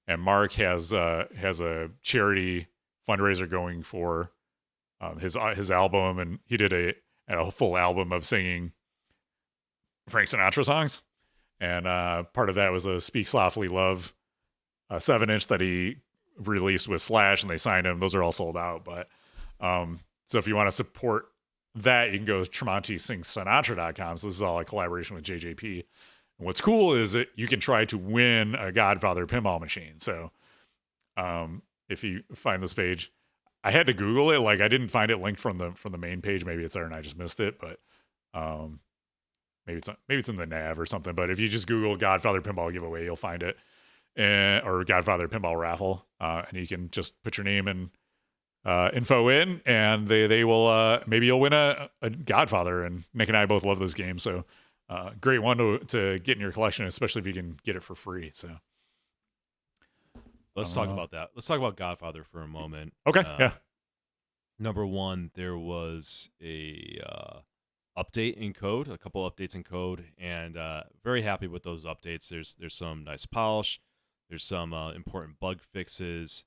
and Mark has a charity fundraiser going for his album, and he did a full album of singing Frank Sinatra songs, and part of that was a Speak Softly Love 7-inch that he released with Slash, and they signed him. Those are all sold out, but so if you want to support that, you can go to TremontiSingsSinatra.com. So this is all a collaboration with JJP. And what's cool is that you can try to win a Godfather pinball machine. So if you find this page, I had to Google it. Like, I didn't find it linked from the main page. Maybe it's there and I just missed it. But maybe it's in the nav or something. But if you just Google Godfather pinball giveaway, you'll find it, or Godfather pinball raffle, and you can just put your name and info in, and they will maybe you'll win a Godfather. And Nick and I both love those games, so great one to get in your collection, especially if you can get it for free. So let's talk about that. Let's talk about Godfather for a moment. Okay, yeah. Number one, there was a update in code, a couple updates in code, and very happy with those updates. There's some nice polish, there's some important bug fixes,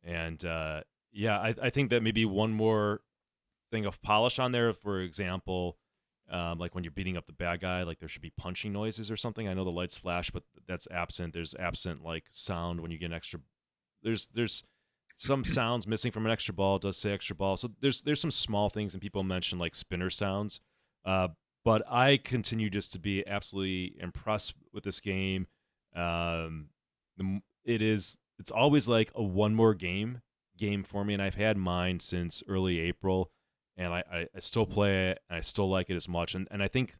and I think that maybe one more thing of polish on there. For example, like when you're beating up the bad guy, like there should be punching noises or something. I know the lights flash, but that's absent. There's absent like sound when you get an extra. There's some sounds missing from an extra ball. It does say extra ball, so there's some small things, and people mention like spinner sounds. But I continue just to be absolutely impressed with this game. It's always like a one more game for me, and I've had mine since early April, and I still play it, and I still like it as much. And I think,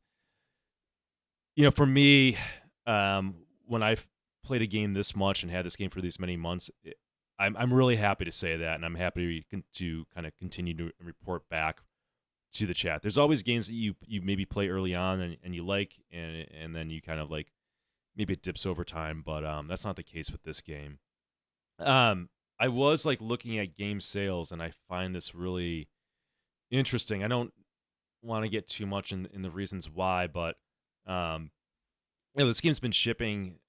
for me, when I've played a game this much and had this game for these many months, I'm really happy to say that, and I'm happy to kind of continue to report back to the chat. There's always games that you maybe play early on and you like, and then you kind of like maybe it dips over time, but that's not the case with this game. I was like looking at game sales, and I find this really interesting. I don't want to get too much in the reasons why, but this game's been shipping.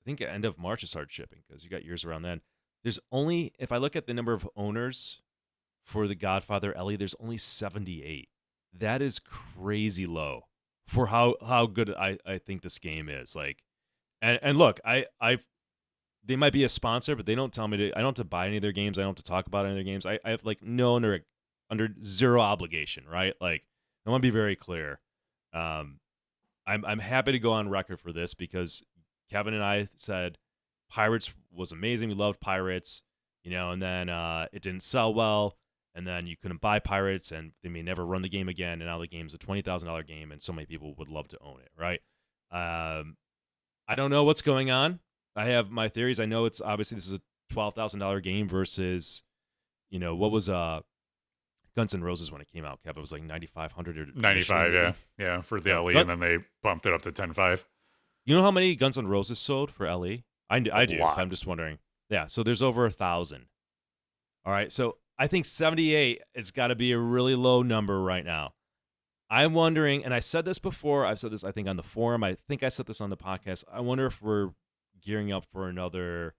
I think at end of March it started shipping, because you got years around then. There's only, if I look at the number of owners for the Godfather LE, there's only 78. That is crazy low for how good I think this game is. Like, and look, they might be a sponsor, but they don't tell me to. I don't have to buy any of their games. I don't have to talk about any of their games. I have like no under zero obligation, right? Like, I want to be very clear. I'm happy to go on record for this, because Kevin and I said Pirates was amazing. We loved Pirates, and then it didn't sell well, and then you couldn't buy Pirates, and they may never run the game again, and now the game's a $20,000 game, and so many people would love to own it, right? I don't know what's going on. I have my theories. I know it's obviously this is a $12,000 game versus, what was Guns N' Roses when it came out, Kev? It was like $9,500 or 95, yeah, for the LE, and then they bumped it up to 10.5. You know how many Guns N' Roses sold for LE? I do. Lot. I'm just wondering. Yeah, so there's over 1,000. All right, so I think 78, it's got to be a really low number right now. I'm wondering, and I said this before, I've said this, I think, on the forum. I think I said this on the podcast. I wonder if we're gearing up for another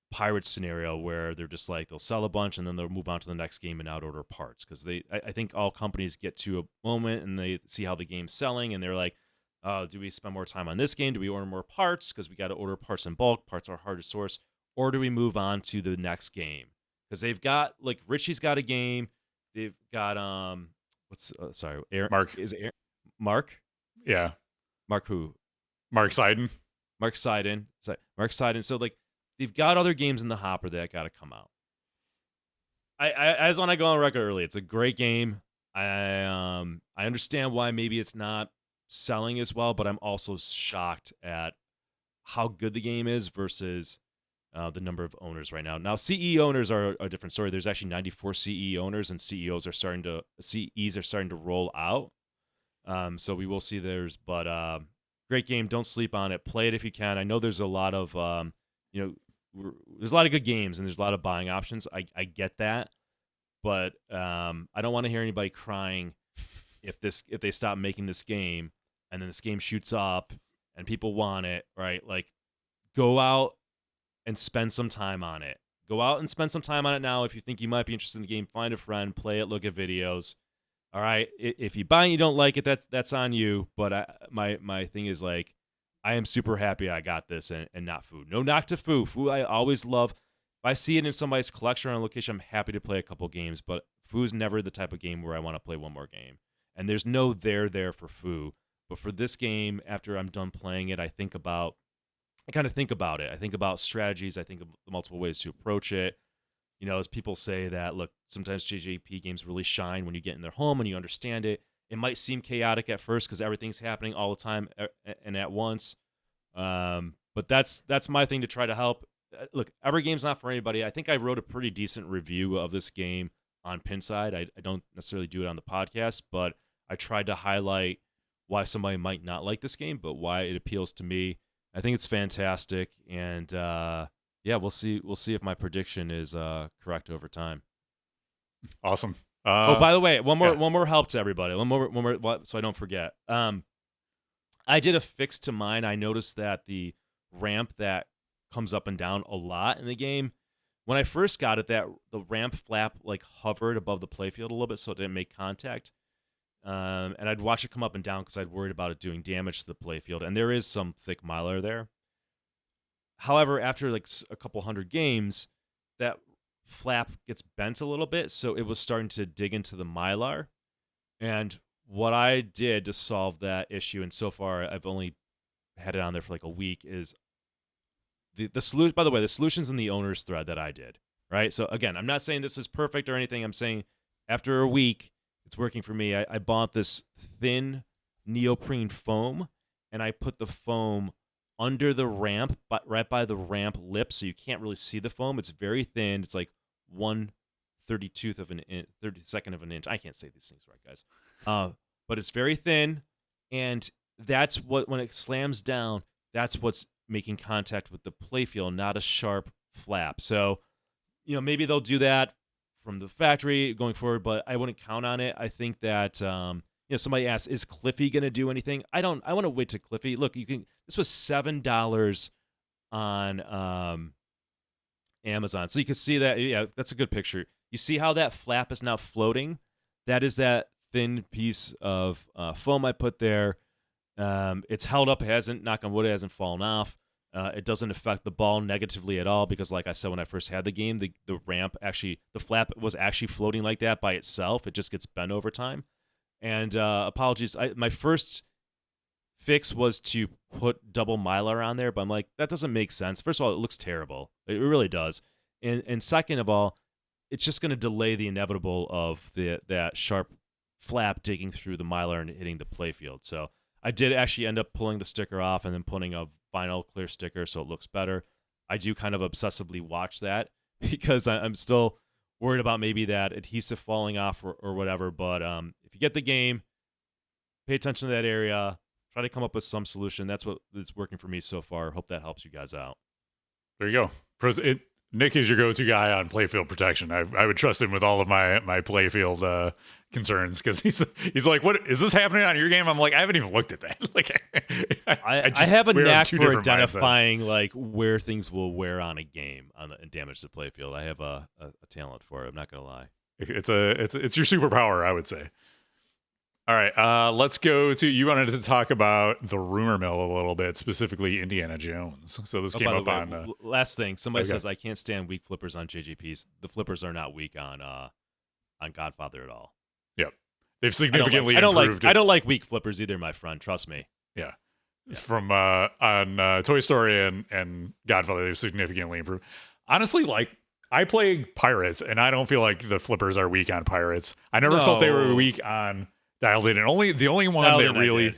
Pirates scenario where they're just like, they'll sell a bunch and then they'll move on to the next game and out order parts. Because I think all companies get to a moment and they see how the game's selling, and they're like, do we spend more time on this game? Do we order more parts because we got to order parts in bulk? Parts are hard to source. Or do we move on to the next game? Because they've got, like, Richie's got a game. They've got, Aaron, Mark. Is it Aaron? Mark? Yeah. Mark who? Mark Seiden. Mark Seiden. Mark Seiden. So, like, they've got other games in the hopper that got to come out. I just want to go on record early. It's a great game. I understand why maybe it's not selling as well, but I'm also shocked at how good the game is versus the number of owners right now. Now, CE owners are a different story. There's actually 94 CE owners, and CEs are starting to roll out. So we will see theirs, but great game. Don't sleep on it. Play it if you can. I know there's a lot of there's a lot of good games and there's a lot of buying options. I get that, but I don't want to hear anybody crying if they stop making this game and then this game shoots up and people want it, right? Like, go out and spend some time on it. Go out and spend some time on it now. If you think you might be interested in the game, find a friend, play it, look at videos. All right. If you buy and you don't like it, that's on you. But my thing is, like, I am super happy I got this and not Foo. No knock to Foo. Foo I always love. If I see it in somebody's collection or on location, I'm happy to play a couple games, but Foo's never the type of game where I want to play one more game. And there's no there for Foo. But for this game, after I'm done playing it, I kind of think about it. I think about strategies. I think of the multiple ways to approach it. As people say that, look, sometimes JJP games really shine when you get in their home and you understand it. It might seem chaotic at first because everything's happening all the time and at once. But that's my thing to try to help. Look, every game's not for anybody. I think I wrote a pretty decent review of this game on Pinside. I don't necessarily do it on the podcast, but I tried to highlight why somebody might not like this game, but why it appeals to me. I think it's fantastic, and we'll see if my prediction is correct over time. Awesome. By the way, one more help to everybody. One more, so I don't forget. I did a fix to mine. I noticed that the ramp that comes up and down a lot in the game, when I first got it, that the ramp flap like hovered above the playfield a little bit, so it didn't make contact. And I'd watch it come up and down because I'd worried about it doing damage to the playfield, and there is some thick mylar there. However, after like a couple hundred games, that flap gets bent a little bit, so it was starting to dig into the mylar. And what I did to solve that issue, and so far I've only had it on there for like a week, is the solution. By the way, the solution's in the owner's thread that I did, right? So again, I'm not saying this is perfect or anything. I'm saying after a week, it's working for me. I bought this thin neoprene foam, and I put the foam under the ramp, but right by the ramp lip, so you can't really see the foam. It's very thin. It's like 1/32 of an inch, 32nd of an inch. I can't say these things right, guys. But it's very thin, and that's what, when it slams down, that's what's making contact with the playfield, not a sharp flap. So, maybe they'll do that from the factory going forward, but I wouldn't count on it. I think that somebody asked, is Cliffy going to do anything? I want to wait to Cliffy. Look, this was $7 on Amazon. So you can see that. Yeah, that's a good picture. You see how that flap is now floating? That is that thin piece of foam I put there. It's held up. It hasn't, knock on wood, it hasn't fallen off. It doesn't affect the ball negatively at all because, like I said, when I first had the game, the flap was actually floating like that by itself. It just gets bent over time. And apologies, my first fix was to put double mylar on there, but I'm like, that doesn't make sense. First of all, it looks terrible. It really does. And second of all, it's just going to delay the inevitable of that sharp flap digging through the mylar and hitting the playfield. So I did actually end up pulling the sticker off and then putting a vinyl clear sticker so it looks better. I do kind of obsessively watch that because I'm still worried about maybe that adhesive falling off or whatever. But if you get the game, pay attention to that area. Try to come up with some solution. That's what is working for me so far. Hope that helps you guys out. There you go. Nick is your go-to guy on playfield protection. I would trust him with all of my playfield concerns because he's like, what is this happening on your game? I'm like, I haven't even looked at that. Like, I have a knack for identifying like where things will wear on a game and damage the playfield. I have a talent for it. I'm not gonna lie. It's your superpower, I would say. All right, let's go to, you wanted to talk about the rumor mill a little bit, specifically Indiana Jones. So this came up on... last thing, somebody says, I can't stand weak flippers on JJPs. The flippers are not weak on Godfather at all. Yep. They've significantly improved. I don't like weak flippers either, my friend. Trust me. Yeah. It's from on Toy Story and Godfather, they've significantly improved. Honestly, like, I play Pirates, and I don't feel like the flippers are weak on Pirates. I never felt they were weak on... Dialed in, and the only one that really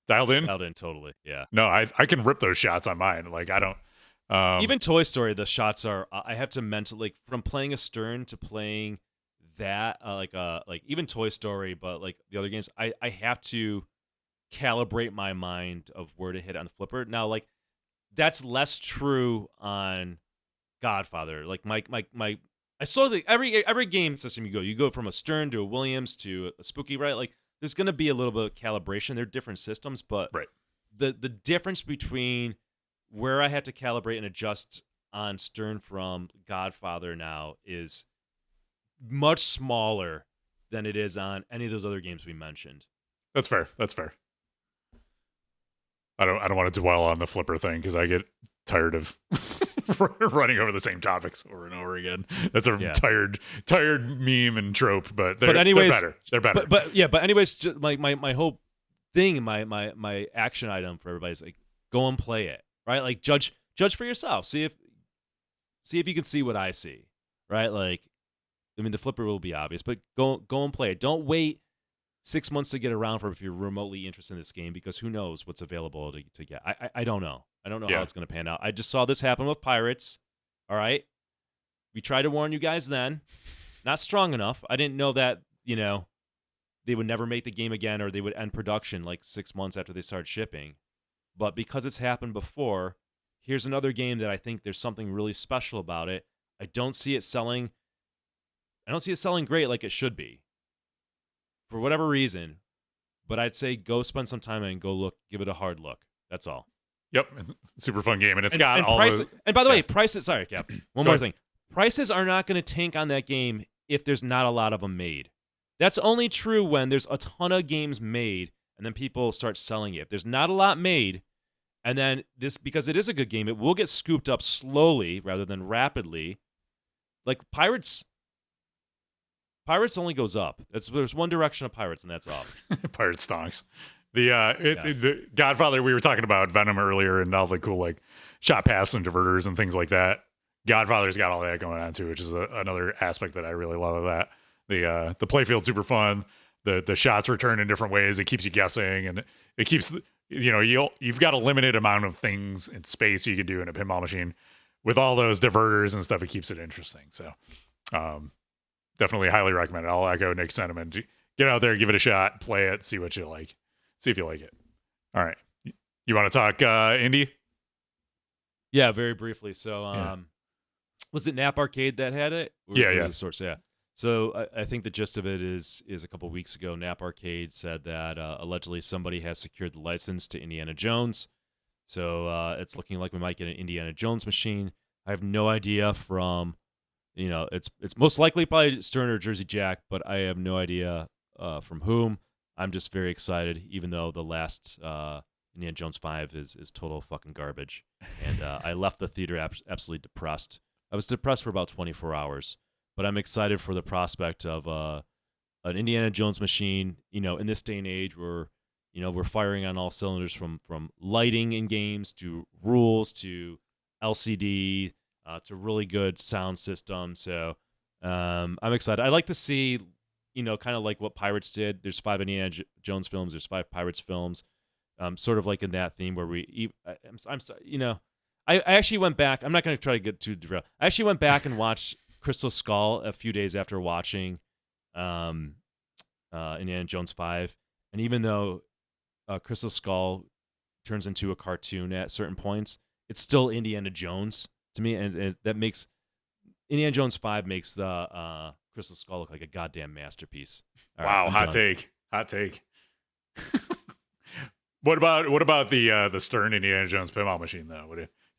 dialed in totally. Yeah. No, I can rip those shots on mine. Like, I don't. Even Toy Story, the shots are. I have to mentally, from playing Astern to playing that, like even Toy Story, but like the other games, I have to calibrate my mind of where to hit on the flipper. Now, like that's less true on Godfather. Like my I saw the every game system you go from a Stern to a Williams to a Spooky, right? Like there's going to be a little bit of calibration. They're different systems, but right. The difference between where I had to calibrate and adjust on Stern from Godfather now is much smaller than it is on any of those other games we mentioned. That's fair. I don't want to dwell on the flipper thing because I get tired of running over the same topics over and over again. That's a Yeah. tired meme and trope, but anyways, they're better. But anyways, just my whole thing, my action item for everybody is like, go and play it, right? Like judge for yourself. See if you can see what I see, right? Like, I mean, the flipper will be obvious, but go and play it. Don't wait 6 months to get around for it if you're remotely interested in this game, because who knows what's available to get. I don't know. I don't know how it's going to pan out. I just saw this happen with Pirates. All right. We tried to warn you guys then. Not strong enough. I didn't know that, they would never make the game again, or they would end production like 6 months after they started shipping. But because it's happened before, here's another game that I think there's something really special about it. I don't see it selling great like it should be, for whatever reason. But I'd say go spend some time and go give it a hard look. That's all. Yep, it's a super fun game, and it's got all price, those. And by the way, prices. Sorry, Cap. One Go more ahead. thing. Prices are not going to tank on that game if there's not a lot of them made. That's only true when there's a ton of games made, and then people start selling it. If there's not a lot made, and then because it is a good game, it will get scooped up slowly rather than rapidly. Like Pirates only goes up. There's one direction of Pirates, and that's up. Pirate stonks. The Godfather, we were talking about Venom earlier, and all the cool like shot paths and diverters and things like that. Godfather's got all that going on too, which is another aspect that I really love of that. The playfield's super fun. The shots return in different ways. It keeps you guessing, and it keeps you've got a limited amount of things in space you can do in a pinball machine. With all those diverters and stuff, it keeps it interesting. So definitely highly recommend it. I'll echo Nick's sentiment. Get out there, give it a shot, play it, see what you like. See if you like it. All right. You want to talk indie? Yeah, very briefly. So, was it Nap Arcade that had it? Yeah. The source, yeah. So I think the gist of it is a couple weeks ago, Nap Arcade said that allegedly somebody has secured the license to Indiana Jones. So it's looking like we might get an Indiana Jones machine. I have no idea from, it's most likely probably Stern or Jersey Jack, but I have no idea from whom. I'm just very excited, even though the last Indiana Jones 5 is total fucking garbage. And I left the theater absolutely depressed. I was depressed for about 24 hours, but I'm excited for the prospect of an Indiana Jones machine, in this day and age where, we're firing on all cylinders from lighting in games to rules to LCD to really good sound system. So I'm excited. I'd like to see, kind of like what Pirates did. There's 5 Indiana Jones films. There's 5 Pirates films. Sort of like in that theme where I'm sorry, I actually went back. I'm not going to try to get too derailed. I actually went back and watched Crystal Skull a few days after watching Indiana Jones 5. And even though Crystal Skull turns into a cartoon at certain points, it's still Indiana Jones to me. And that makes Indiana Jones 5 makes the Crystal Skull look like a goddamn masterpiece. All wow, right, hot take. What about the Stern Indiana Jones pinball machine though?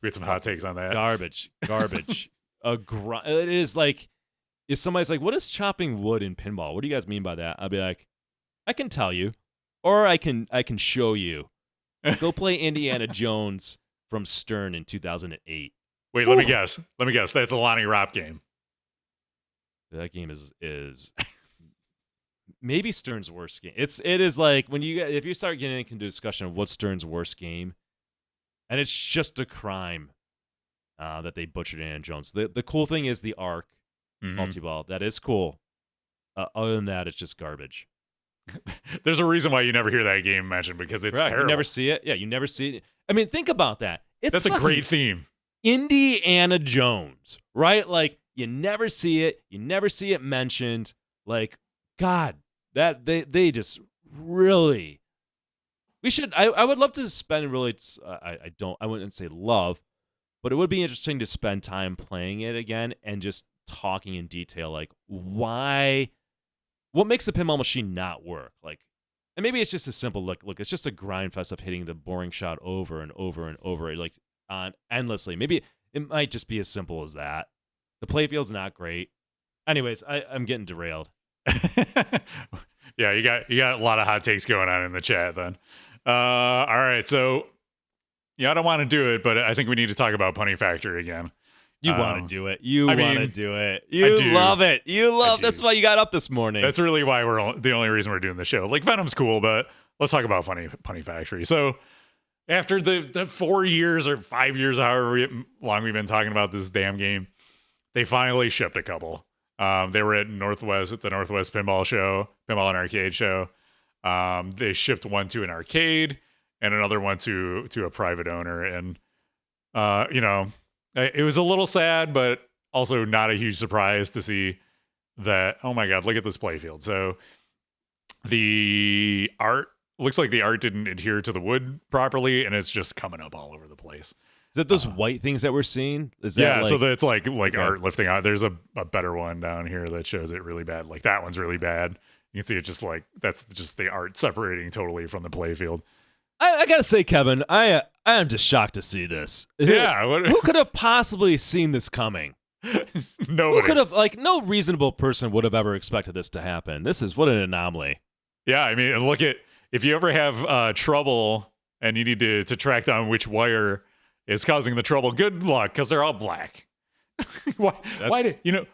We had some hot takes on that. Garbage. It is like, if somebody's like, "What is chopping wood in pinball? What do you guys mean by that?" I'll be like, "I can tell you, or I can show you. Go play Indiana Jones from Stern in 2008." Wait, let me guess. That's a Lonnie Ropp game. That game is maybe Stern's worst game. It is like if you start getting into a discussion of what's Stern's worst game, and it's just a crime that they butchered Indiana Jones. The cool thing is the arc multi-ball. That is cool. Other than that, it's just garbage. There's a reason why you never hear that game mentioned, because it's terrible. You never see it. Yeah, you never see it. I mean, think about that. That's a great theme. Indiana Jones, right? Like, you never see it. You never see it mentioned. Like, God, that they just really. We should. I would love to spend really. I wouldn't say love, but it would be interesting to spend time playing it again and just talking in detail, like what makes the pinball machine not work, like, and maybe it's just a simple look. It's just a grind fest of hitting the boring shot over and over and over, like on endlessly. Maybe it might just be as simple as that. The playfield's not great. Anyways, I'm getting derailed. Yeah, you got a lot of hot takes going on in the chat then. All right, so I don't want to do it, but I think we need to talk about Punny Factory again. You want to do it. You I want to mean, do it. I You do. love it. You love. do. That's why you got up this morning. That's really why the only reason we're doing the show. Like Venom's cool, but let's talk about Punny Factory. So after the 4 years or 5 years, however long we've been talking about this damn game, they finally shipped a couple. They were at the Northwest Pinball and Arcade show. They shipped one to an arcade and another one to a private owner. And, it was a little sad, but also not a huge surprise to see that, oh my God, look at this playfield. So the art looks like the art didn't adhere to the wood properly, and it's just coming up all over the place. Is that those white things that we're seeing? Is that yeah, like, so that's like art lifting out. There's a better one down here that shows it really bad. Like that one's really bad. You can see it just like that's just the art separating totally from the playfield. I gotta say, Kevin, I am just shocked to see this. Yeah, who could have possibly seen this coming? Nobody. Who could have, no reasonable person would have ever expected this to happen. This is what an anomaly. Yeah, I mean, look at if you ever have trouble and you need to track down which wire is causing the trouble. Good luck, because they're all black. why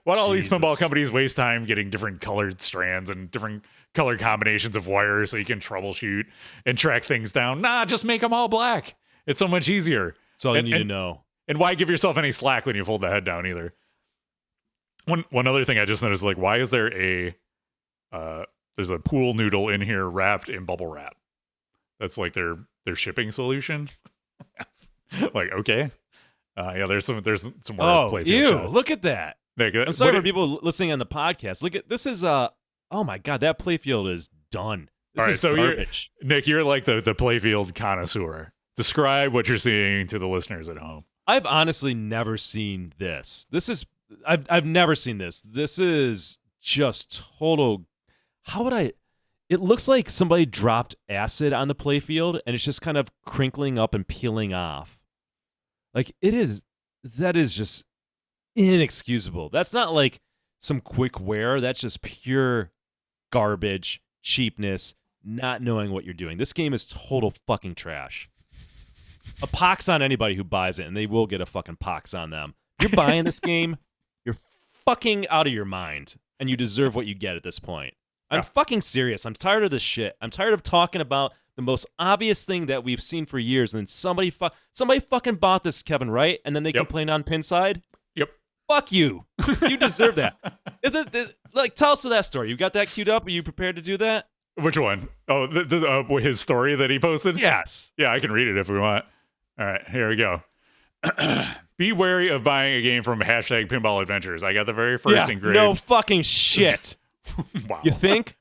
all these pinball companies waste time getting different colored strands and different color combinations of wires so you can troubleshoot and track things down? Nah, just make them all black. It's so much easier. That's all you need to know. And why give yourself any slack when you fold the head down either? One other thing I just noticed, like, why is there there's a pool noodle in here wrapped in bubble wrap? That's like their shipping solution. Like, okay. There's some more. Oh, ew! Look at that. I'm sorry for people listening on the podcast. Look at this. Is oh my God, that playfield is done. This is garbage. Nick, you're like the playfield connoisseur. Describe what you're seeing to the listeners at home. I've honestly never seen this. I've never seen this. This is just total. How would I? It looks like somebody dropped acid on the playfield and it's just kind of crinkling up and peeling off. Like that is just inexcusable. That's not like some quick wear. That's just pure garbage, cheapness, not knowing what you're doing. This game is total fucking trash. A pox on anybody who buys it, and they will get a fucking pox on them. If you're buying this game, you're fucking out of your mind, and you deserve what you get at this point. I'm fucking serious. I'm tired of this shit. I'm tired of talking about the most obvious thing that we've seen for years, and then somebody fucking bought this, Kevin, right? And then they complain on Pinside? Yep. Fuck you. You deserve that. Tell us that story. You got that queued up? Are you prepared to do that? Which one? Oh, his story that he posted? Yes. Yeah, I can read it if we want. All right, here we go. Be wary of buying a game from #Pinball Adventures. I got the very first engraved. No fucking shit. Wow. You think?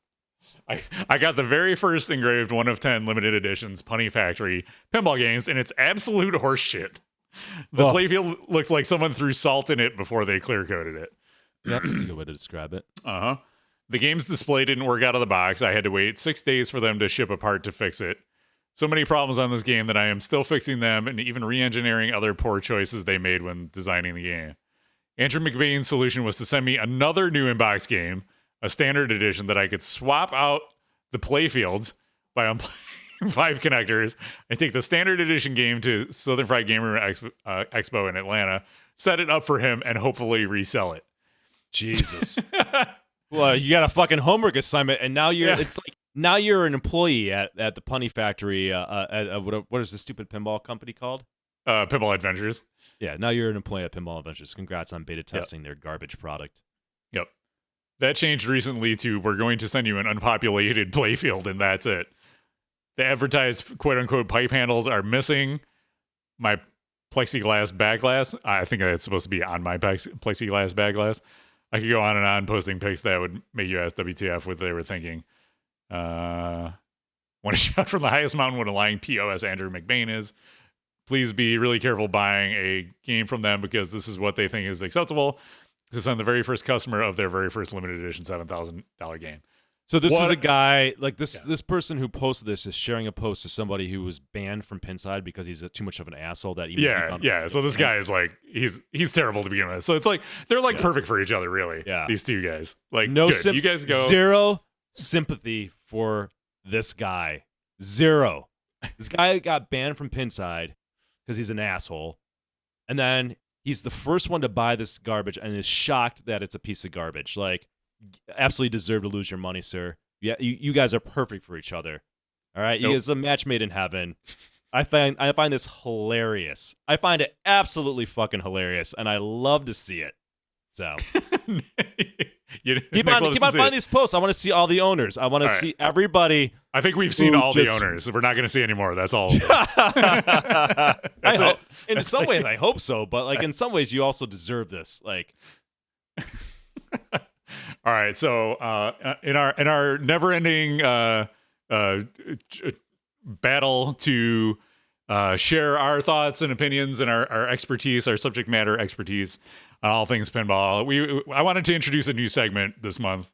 I got the very first engraved 1 of 10 limited editions Punny Factory pinball games, and it's absolute horse shit. The playfield looks like someone threw salt in it before they clear coated it. Yep, that's a good way to describe it. Uh-huh. The game's display didn't work out of the box. I had to wait 6 days for them to ship a part to fix it. So many problems on this game that I am still fixing them and even re-engineering other poor choices they made when designing the game. Andrew McBain's solution was to send me another new in-box game, a standard edition that I could swap out the playfields by unplaying 5 connectors and take the standard edition game to Southern Fried Gameroom Expo in Atlanta, set it up for him, and hopefully resell it. Jesus. Well, you got a fucking homework assignment, and now it's like now you're an employee at the Punny Factory. What is the stupid pinball company called? Pinball Adventures. Yeah, now you're an employee at Pinball Adventures. Congrats on beta testing their garbage product. Yep. That changed recently to we're going to send you an unpopulated playfield, and that's it. The advertised quote-unquote pipe handles are missing. My plexiglass back glass, I think it's supposed to be on my plexiglass back glass. I could go on and on posting pics that would make you ask WTF what they were thinking. When a shot from the highest mountain when a lying POS Andrew McBain is. Please be really careful buying a game from them because this is what they think is acceptable. This is on the very first customer of their very first limited edition $7,000 game. So this is a guy, like this person who posted this is sharing a post to somebody who was banned from Pinside because he's too much of an asshole that So this guy is like he's terrible to begin with. So it's like they're like perfect for each other, really. Yeah. These two guys. Like you guys go zero sympathy for this guy. Zero. This guy got banned from Pinside because he's an asshole. And then He's the first one to buy this garbage and is shocked that it's a piece of garbage. Like, absolutely deserve to lose your money, sir. Yeah, you guys are perfect for each other. All right, Nope. It's a match made in heaven. I find this hilarious. I find it absolutely fucking hilarious, and I love to see it. So keep on finding these posts. I want to see all the owners. I want to see everybody. I think we've seen all the owners. We're not going to see any more. That's all. I hope. In some ways, I hope so. But like in some ways, you also deserve this. Like. All right, so in our never-ending battle to share our thoughts and opinions and our expertise, our subject matter expertise on all things pinball, I wanted to introduce a new segment this month,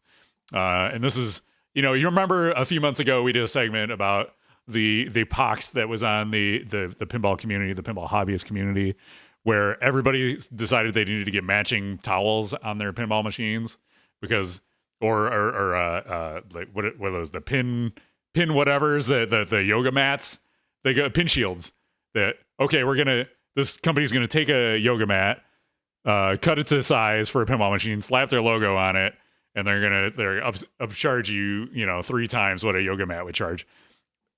and this is, you remember a few months ago we did a segment about the pox that was on the pinball community, the pinball hobbyist community, where everybody decided they needed to get matching towels on their pinball machines. Because like what are those, the pin whatevers, the yoga mats, they go pin shields that, okay, this company's gonna take a yoga mat, cut it to size for a pinball machine, slap their logo on it, and they're upcharge you 3 times what a yoga mat would charge.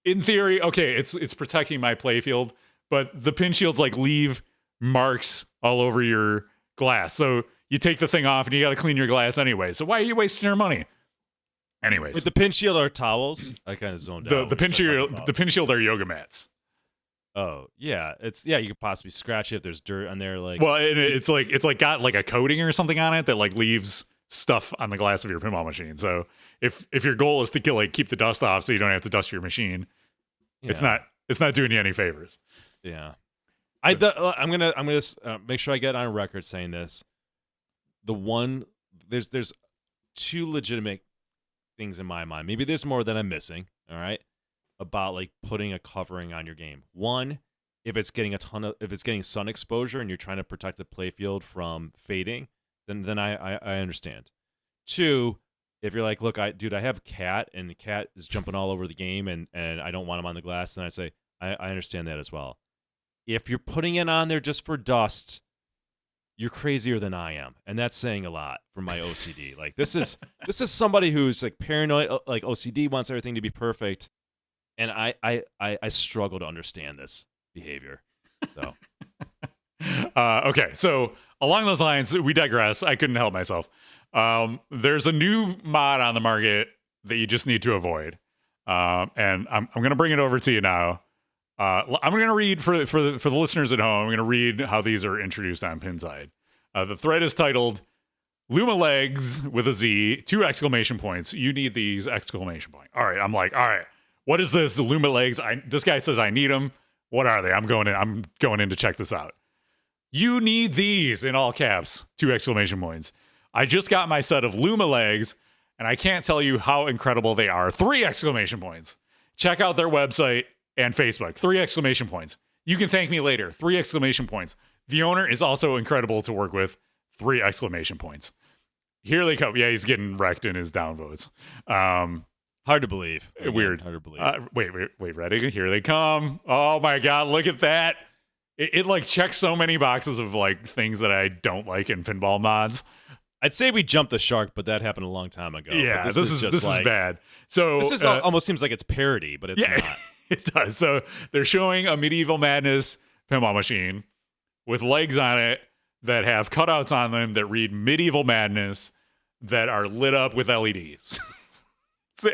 In theory, okay, it's protecting my playfield, but the pin shields like leave marks all over your glass, so you take the thing off and you got to clean your glass anyway. So why are you wasting your money? Anyways, with the pin shield are towels. I kind of zoned out. The pin shield are yoga mats. Oh yeah, you could possibly scratch it if there's dirt on there. Like, well, it's like got like a coating or something on it that like leaves stuff on the glass of your pinball machine. So if your goal is to keep the dust off so you don't have to dust your machine, it's not doing you any favors. Yeah, I'm gonna make sure I get on record saying this. There's 2 legitimate things in my mind. Maybe there's more that I'm missing. All right, about like putting a covering on your game. One, if it's getting sun exposure and you're trying to protect the playfield from fading, then I understand. 2, if you're like, look, I have a cat and the cat is jumping all over the game and I don't want him on the glass, then I say I understand that as well. If you're putting it on there just for dust, you're crazier than I am, and that's saying a lot for my OCD. Like this is somebody who's like paranoid, like OCD, wants everything to be perfect, and I struggle to understand this behavior. So, okay, so along those lines, we digress. I couldn't help myself. There's a new mod on the market that you just need to avoid, and I'm going to bring it over to you now. I'm going to read for the listeners at home. I'm going to read how these are introduced on Pinside. The thread is titled "Luma Legs" with a Z, 2 exclamation points. You need these exclamation point. All right, I'm like, all right, what is this? The Luma Legs. This guy says I need them. What are they? I'm going in to check this out. You need these in all caps. 2 exclamation points. I just got my set of Luma Legs, and I can't tell you how incredible they are. 3 exclamation points. Check out their website and Facebook. 3 exclamation points. You can thank me later. 3 exclamation points. The owner is also incredible to work with. 3 exclamation points. Here they come. Yeah, he's getting wrecked in his downvotes. Hard to believe. Weird. Hard to believe. Wait. Ready? Here they come. Oh my God. Look at that. It like checks so many boxes of like things that I don't like in pinball mods. I'd say we jumped the shark, but that happened a long time ago. Yeah, this is bad. So this almost seems like it's parody, but it's not. It does. So they're showing a Medieval Madness pinball machine with legs on it that have cutouts on them that read Medieval Madness that are lit up with LEDs.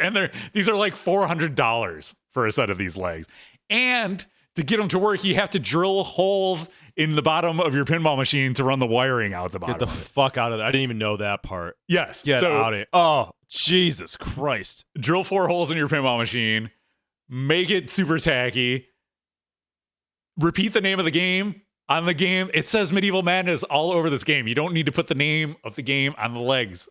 And these are like $400 for a set of these legs. And to get them to work, you have to drill holes in the bottom of your pinball machine to run the wiring out the bottom. Get the fuck out of that. I didn't even know that part. Yes. Get out of it. Oh, Jesus Christ. Drill 4 holes in your pinball machine. Make it super tacky. Repeat the name of the game. On the game, it says Medieval Madness all over this game. You don't need to put the name of the game on the legs.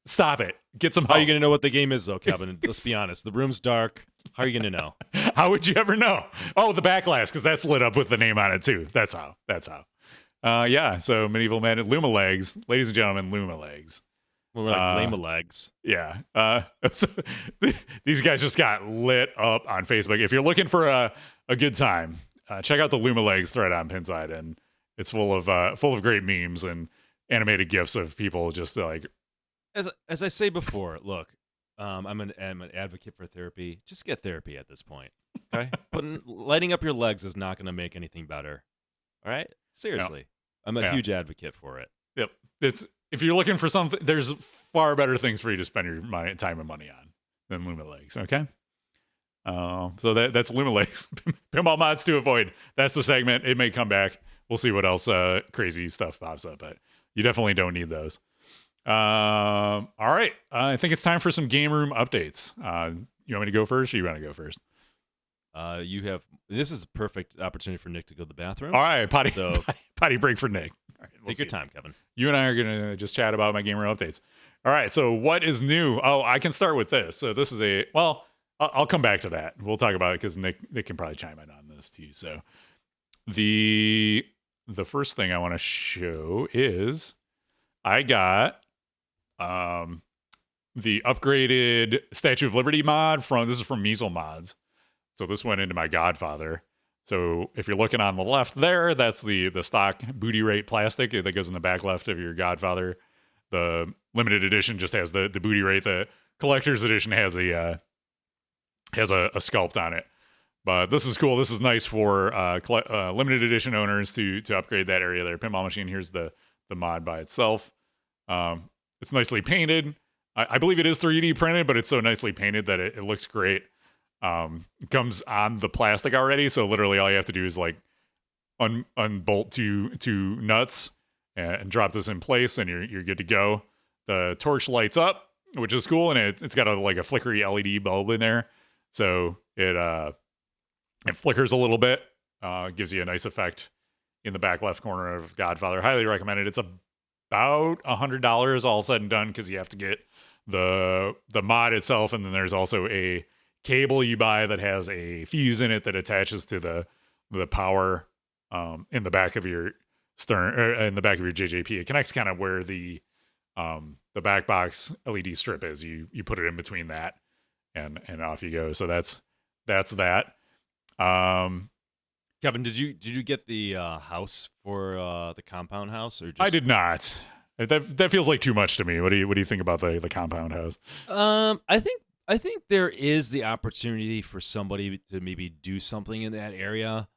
Stop it. Get some help. How are you going to know what the game is, though, Kevin? Let's be honest. The room's dark. How are you going to know? How would you ever know? Oh, the backlash, because that's lit up with the name on it, too. That's how. Yeah, so Medieval Madness, Luma Legs. Ladies and gentlemen, Luma Legs. We're like Luma Legs. Yeah. So these guys just got lit up on Facebook. If you're looking for a good time, check out the Luma Legs thread on Pinside, and It's full of great memes and animated gifs of people just like. As I say before, look, I'm an advocate for therapy. Just get therapy at this point, okay? Lighting up your legs is not going to make anything better. All right, seriously, I'm a huge advocate for it. Yep, if you're looking for something, there's far better things for you to spend your time and money on than Luma legs. Okay, so that's Luma legs. Pinball mods to avoid. That's the segment. It may come back. We'll see what else crazy stuff pops up, but you definitely don't need those. All right. I think it's time for some game room updates. You want me to go first or you want to go first? This is a perfect opportunity for Nick to go to the bathroom. All right. Potty break for Nick. All right, take your time, Kevin. You and I are going to just chat about my game room updates. All right. So what is new? Oh, I can start with this. So this is I'll come back to that. We'll talk about it because Nick can probably chime in on this too. So the first thing I want to show is I got the upgraded Statue of Liberty mod this is from Measle Mods. So this went into my Godfather. So if you're looking on the left there, that's the stock booty rate plastic that goes in the back left of your Godfather. The limited edition just has the booty rate. The collector's edition has a sculpt on it. But this is cool. This is nice for limited edition owners to upgrade that area there. Pinball machine. Here's the mod by itself. It's nicely painted. I believe it is 3D printed, but it's so nicely painted that it looks great. It comes on the plastic already, so literally all you have to do is like unbolt two nuts and drop this in place, and you're good to go. The torch lights up, which is cool, and it's got a flickery LED bulb in there, so it flickers a little bit. Gives you a nice effect in the back left corner of Godfather. Highly recommended. It's about $100 all said and done because you have to get the mod itself, and then there's also a cable you buy that has a fuse in it that attaches to the power in the back of your in the back of your JJP. It connects kind of where the back box LED strip is. You put it in between that and off you go. So that's that. Kevin, did you get the house for the compound house or just... I did not. That feels like too much to me. What do you think about the compound house? I think there is the opportunity for somebody to maybe do something in that area,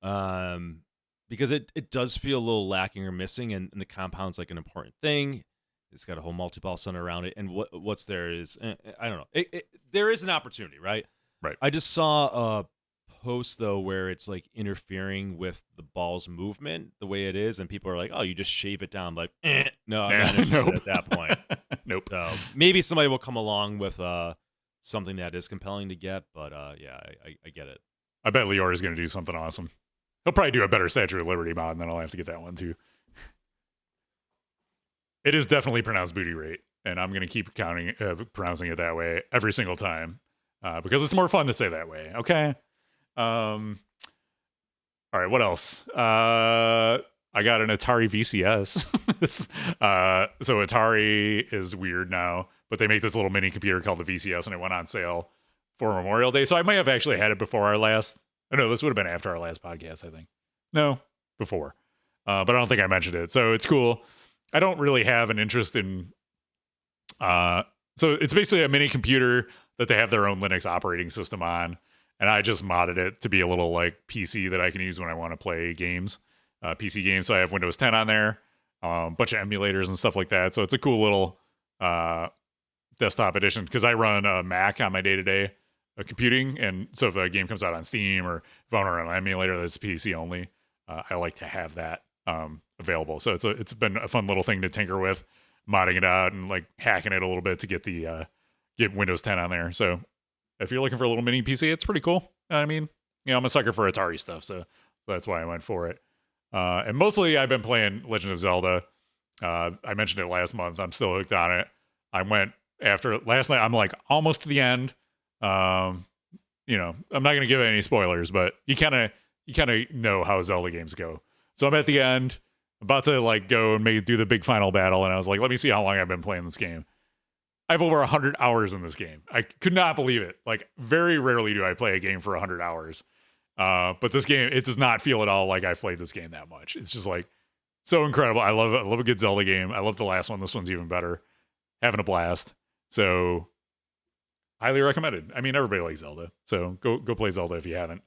because it does feel a little lacking or missing, and the compound's like an important thing. It's got a whole multi-ball center around it, and what's there is I don't know. There is an opportunity, right? Right. I just saw a post though where it's like interfering with the ball's movement the way it is, and people are like, "Oh, you just shave it down." Like, no, I'm not interested at that point. Nope. So maybe somebody will come along with something that is compelling to get, but yeah, I get it. I bet Lior is going to do something awesome. He'll probably do a better Statue of Liberty mod, and then I'll have to get that one too. It is definitely pronounced booty rate, and I'm going to keep pronouncing it that way every single time because it's more fun to say that way. Okay. All right. What else? I got an Atari VCS. So Atari is weird now, but they make this little mini computer called the VCS, and it went on sale for Memorial Day. So I might have actually had it before our last. Oh, no, this would have been after our last podcast, I think. No, before. But I don't think I mentioned it. So it's cool. I don't really have an interest in. So it's basically a mini computer that they have their own Linux operating system on, and I just modded it to be a little like PC that I can use when I want to play games, PC games. So I have Windows 10 on there, a bunch of emulators and stuff like that. So it's a cool little desktop edition because I run a Mac on my day-to-day computing, and so if the game comes out on Steam or if I want to run an emulator that's PC only, I like to have that available. So it's been a fun little thing to tinker with, modding it out and like hacking it a little bit to get get Windows 10 on there. So if you're looking for a little mini PC, it's pretty cool. I mean, I'm a sucker for Atari stuff, so that's why I went for it. And mostly I've been playing Legend of Zelda. I mentioned it last month. I'm still hooked on it. I went after last night. I'm like almost to the end. I'm not going to give any spoilers, but you kind of know how Zelda games go. So I'm at the end, about to like go and do the big final battle, and I was like, let me see how long I've been playing this game. I have over 100 hours in this game. I could not believe it. Like, very rarely do I play a game for 100 hours. But this game, it does not feel at all like I've played this game that much. It's just like so incredible. I love a good Zelda game. I love the last one. This one's even better. Having a blast. So highly recommended. I mean, everybody likes Zelda, so go play Zelda if you haven't.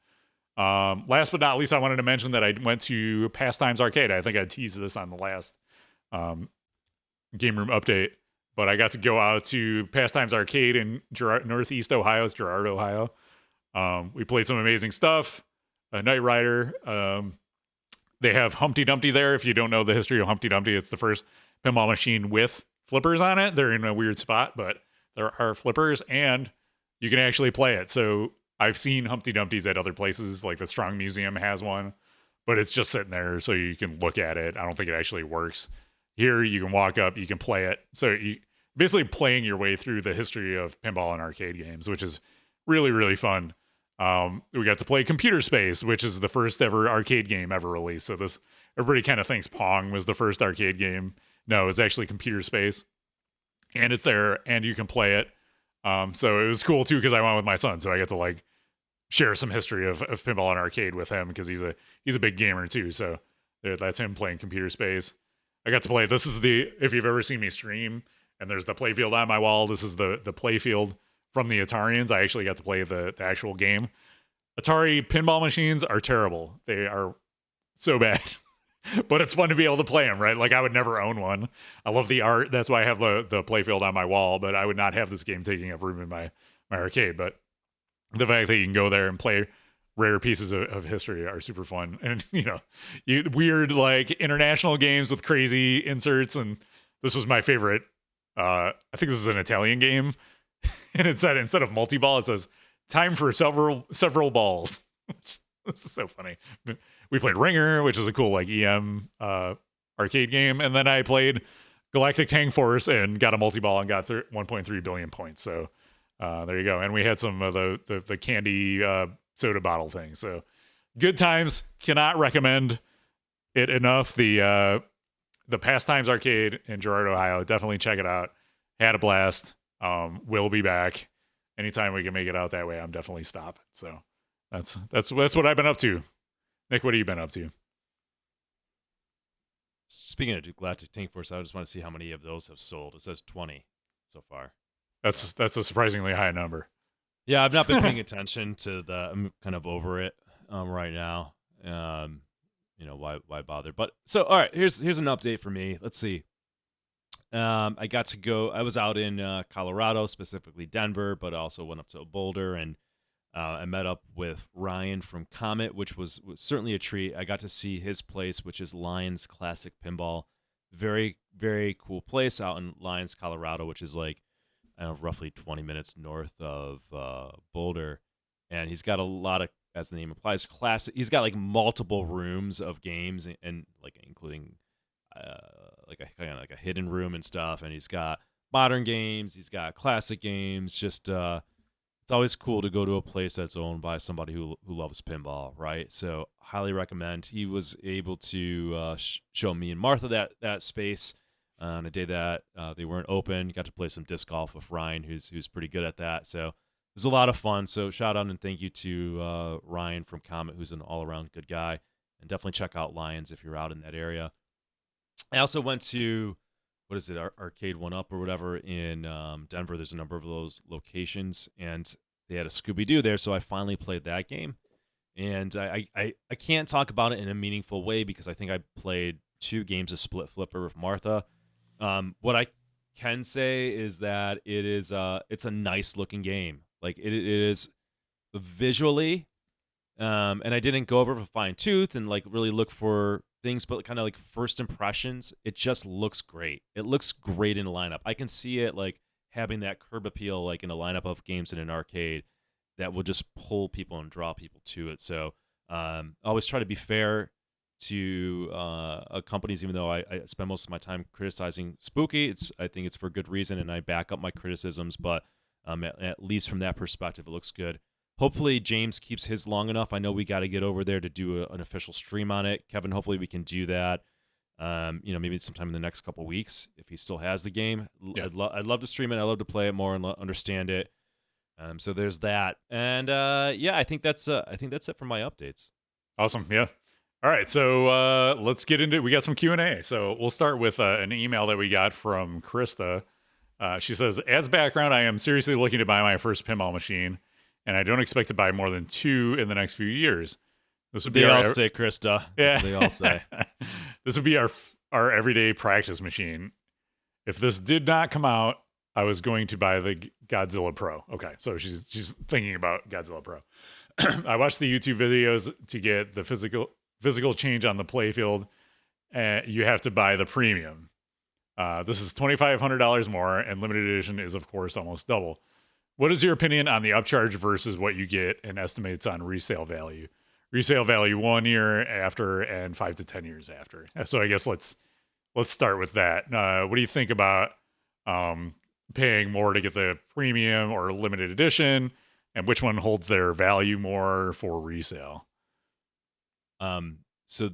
Last but not least, I wanted to mention that I went to Pastimes Arcade. I think I teased this on the last Gameroom update, but I got to go out to Pastimes Arcade in Northeast Ohio. It's Girard, Ohio. We played some amazing stuff. Knight Rider. They have Humpty Dumpty there. If you don't know the history of Humpty Dumpty, it's the first pinball machine with flippers on it. They're in a weird spot, but there are flippers, and you can actually play it. So I've seen Humpty Dumpties at other places, like the Strong Museum has one, but it's just sitting there so you can look at it. I don't think it actually works. Here, you can walk up, you can play it. So you basically playing your way through the history of pinball and arcade games, which is really, really fun. We got to play Computer Space, which is the first ever arcade game ever released. So this, everybody kind of thinks Pong was the first arcade game. No, it was actually Computer Space. And it's there, and you can play it. So it was cool, too, because I went with my son. So I get to, like, share some history of pinball and arcade with him, because he's a big gamer, too. So that's him playing Computer Space. I got to play, this is if you've ever seen me stream, and there's the playfield on my wall, this is the playfield from the Atarians. I actually got to play the actual game. Atari pinball machines are terrible. They are so bad. But it's fun to be able to play them, right? Like, I would never own one. I love the art. That's why I have the playfield on my wall, but I would not have this game taking up room in my arcade. But the fact that you can go there and play rare pieces of history are super fun. And, weird, like, international games with crazy inserts. And this was my favorite. I think this is an Italian game. And it said, instead of multi-ball, it says, time for several balls. This is so funny. We played Ringer, which is a cool, like, EM arcade game. And then I played Galactic Tank Force and got a multi-ball and got 1.3 billion points. So there you go. And we had some of the candy soda bottle thing. So good times. Cannot recommend it enough. The Pastimes Arcade in Girard, Ohio. Definitely check it out. Had a blast. We'll be back. Anytime we can make it out that way, I'm definitely stopping. So that's what I've been up to. Nick, what have you been up to? Speaking of Galactic Tank Force, I just want to see how many of those have sold. It says 20 so far. That's a surprisingly high number. Yeah, I've not been paying attention to the. I'm kind of over it right now. Why bother? But so, all right, here's an update for me. Let's see. I got to go. I was out in Colorado, specifically Denver, but also went up to Boulder, and I met up with Ryan from Comet, which was certainly a treat. I got to see his place, which is Lions Classic Pinball. Very, very cool place out in Lions, Colorado, which is like roughly 20 minutes north of Boulder. And he's got a lot of, as the name implies, classic. He's got like multiple rooms of games, and like including like a hidden room and stuff. And he's got modern games. He's got classic games. Just it's always cool to go to a place that's owned by somebody who loves pinball, right? So highly recommend. He was able to show me and Martha that space on a day that they weren't open. Got to play some disc golf with Ryan, who's pretty good at that. So it was a lot of fun. So shout out and thank you to Ryan from Comet, who's an all-around good guy. And definitely check out Lions if you're out in that area. I also went to, what is it, Arcade 1-Up or whatever in Denver. There's a number of those locations, and they had a Scooby-Doo there, so I finally played that game. And I can't talk about it in a meaningful way because I think I played 2 games of Split Flipper with Martha. What I can say is that it's a nice-looking game. Like, it is visually, and I didn't go over with a fine tooth and, like, really look for things, but kind of like first impressions, it just looks great. It looks great in a lineup. I can see it like having that curb appeal, like in a lineup of games in an arcade that will just pull people and draw people to it. So I always try to be fair to companies, even though I spend most of my time criticizing Spooky. I think it's for good reason, and I back up my criticisms, but at least from that perspective, it looks good. Hopefully James keeps his long enough. I know we got to get over there to do an official stream on it. Kevin, hopefully we can do that. Maybe sometime in the next couple weeks if he still has the game. Yeah. I'd love to stream it. I'd love to play it more and understand it. So there's that, and yeah, I think that's it for my updates. Awesome. Yeah. All right. So let's get into it. We got some Q&A. So we'll start with an email that we got from Krista. She says, as background, I am seriously looking to buy my first pinball machine, and I don't expect to buy more than 2 in the next few years. This would be they all say, Krista. Yeah. They all say. This would be our everyday practice machine. If this did not come out, I was going to buy the Godzilla Pro. Okay, so she's thinking about Godzilla Pro. I watched the YouTube videos to get the physical change on the playfield. You have to buy the premium. This is $2,500 more, and limited edition is, of course, almost double. What is your opinion on the upcharge versus what you get and estimates on resale value? Resale value 1 year after and 5 to 10 years after. So I guess let's start with that. What do you think about paying more to get the premium or limited edition, and which one holds their value more for resale? So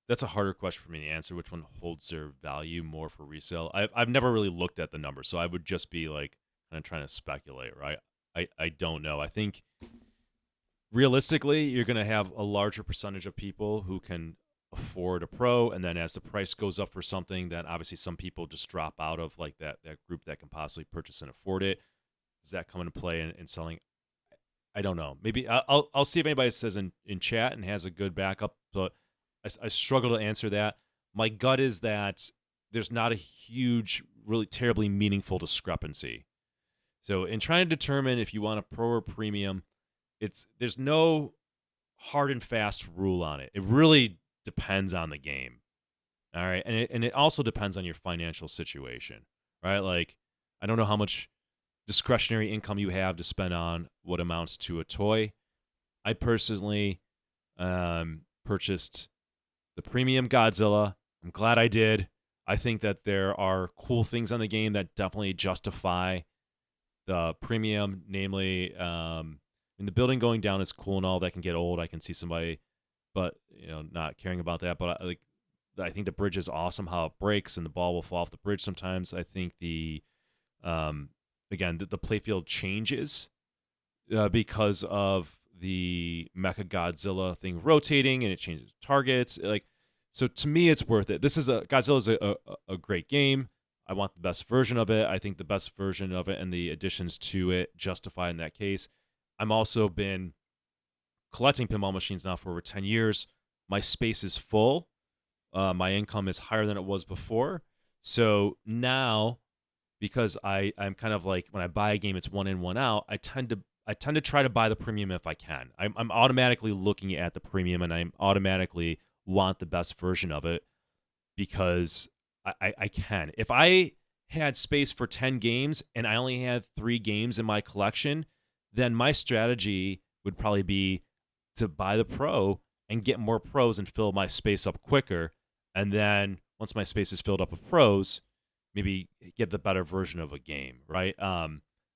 that's a harder question for me to answer. Which one holds their value more for resale? I've never really looked at the numbers, so I would just be like kind of trying to speculate, right? I don't know. I think realistically, you're going to have a larger percentage of people who can afford a Pro, and then as the price goes up for something, then obviously some people just drop out of like that group that can possibly purchase and afford it. Does that come into play in selling? I don't know. Maybe I'll see if anybody says in chat and has a good backup, but I struggle to answer that. My gut is that there's not a huge, really terribly meaningful discrepancy. So in trying to determine if you want a Pro or premium, there's no hard and fast rule on it. It really depends on the game. All right. And it also depends on your financial situation, right? Like, I don't know how much discretionary income you have to spend on what amounts to a toy. I personally purchased the premium Godzilla. I'm glad I did. I think that there are cool things on the game that definitely justify the premium, namely, the building going down is cool and all. That can get old. I can see somebody, but not caring about that. But I think the bridge is awesome. How it breaks and the ball will fall off the bridge sometimes. I think the playfield changes because of the Mecha Godzilla thing rotating, and it changes targets. So to me, it's worth it. Godzilla is a great game. I want the best version of it. I think the best version of it and the additions to it justify in that case. I'm also been collecting pinball machines now for over 10 years. My space is full. My income is higher than it was before. So now, because I'm kind of like, when I buy a game, it's one in, one out. I tend to try to buy the premium if I can. I'm automatically looking at the premium, and I automatically want the best version of it because I can. If I had space for 10 games and I only had 3 games in my collection, then my strategy would probably be to buy the Pro and get more Pros and fill my space up quicker. And then once my space is filled up with Pros, maybe get the better version of a game, right? I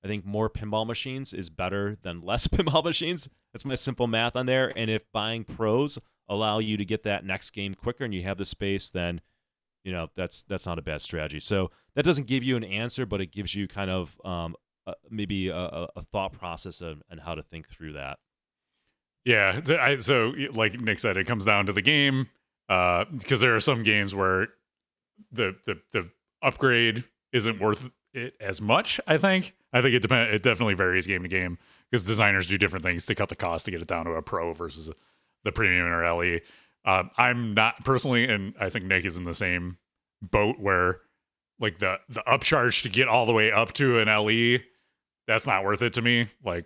think more pinball machines is better than less pinball machines. That's my simple math on there. And if buying Pros allow you to get that next game quicker and you have the space, then that's not a bad strategy. So that doesn't give you an answer, but it gives you kind of maybe a thought process on how to think through that. Yeah. So like Nick said, it comes down to the game because there are some games where the upgrade isn't worth it as much. I think it depends. It definitely varies game to game because designers do different things to cut the cost to get it down to a Pro versus the premium or LE. I'm not personally, and I think Nick is in the same boat where like the upcharge to get all the way up to an LE, that's not worth it to me. Like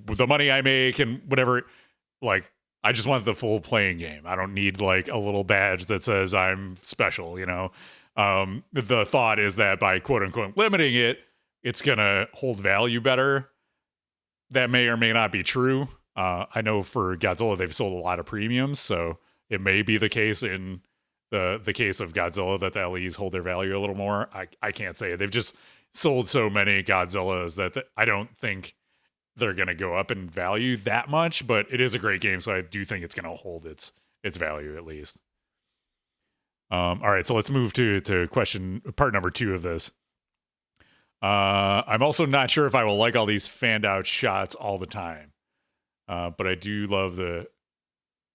with the money I make and whatever, like I just want the full playing game. I don't need like a little badge that says I'm special, The thought is that by quote unquote limiting it, it's gonna hold value better. That may or may not be true. I know for Godzilla, they've sold a lot of premiums, so it may be the case in the case of Godzilla that the LEs hold their value a little more. I can't say it. They've just sold so many Godzillas that I don't think they're going to go up in value that much, but it is a great game, so I do think it's going to hold its value at least. All right, so let's move to question part number 2 of this. I'm also not sure if I will like all these fanned out shots all the time. But I do love the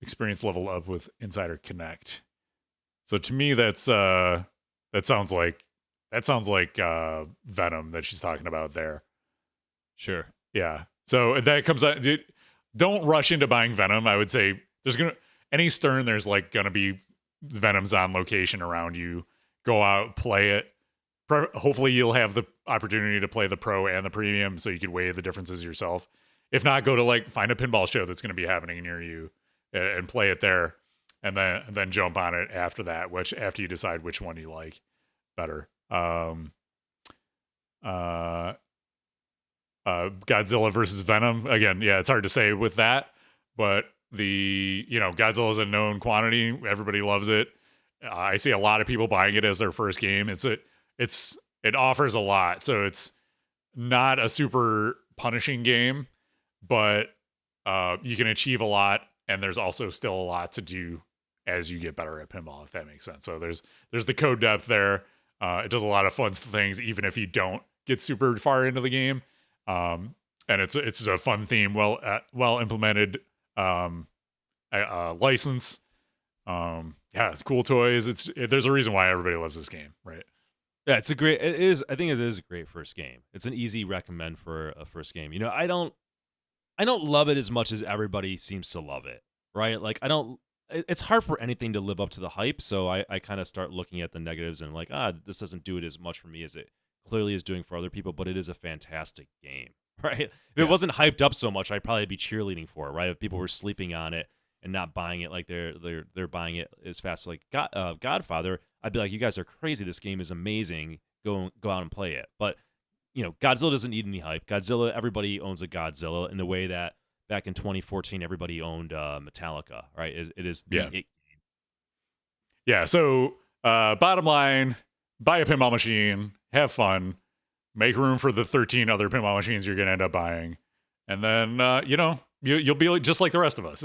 experience level up with Insider Connect. So to me, that sounds like Venom that she's talking about there. Sure. Yeah. So that comes out. Don't rush into buying Venom. I would say any Stern, there's like gonna be Venoms on location around you. Go out, play it. Hopefully you'll have the opportunity to play the Pro and the Premium, so you could weigh the differences yourself. If not, go to like find a pinball show that's going to be happening near you and play it there, and then jump on it after that. After you decide which one you like better. Godzilla versus Venom again. Yeah, it's hard to say with that, but Godzilla's a known quantity. Everybody loves it. I see a lot of people buying it as their first game. It offers a lot, so it's not a super punishing game, but you can achieve a lot, and there's also still a lot to do as you get better at pinball, if that makes sense. So there's the code depth there. It does a lot of fun things, even if you don't get super far into the game. And it's a fun theme, well implemented license. It's cool toys. There's a reason why everybody loves this game, right? Yeah, I think it is a great first game. It's an easy recommend for a first game. I don't love it as much as everybody seems to love it, right? Like it's hard for anything to live up to the hype, so I kind of start looking at the negatives and like, this doesn't do it as much for me as it clearly is doing for other people, but it is a fantastic game, right? If it wasn't hyped up so much, I'd probably be cheerleading for it, right? If people were sleeping on it and not buying it like they're buying it as fast as like Godfather, I'd be like, you guys are crazy. This game is amazing. Go out and play it. But Godzilla doesn't need any hype. Everybody owns a Godzilla in the way that back in 2014 everybody owned Metallica, right? It is the game. Yeah. So bottom line, buy a pinball machine, have fun, make room for the 13 other pinball machines you're gonna end up buying, and then you'll be just like the rest of us.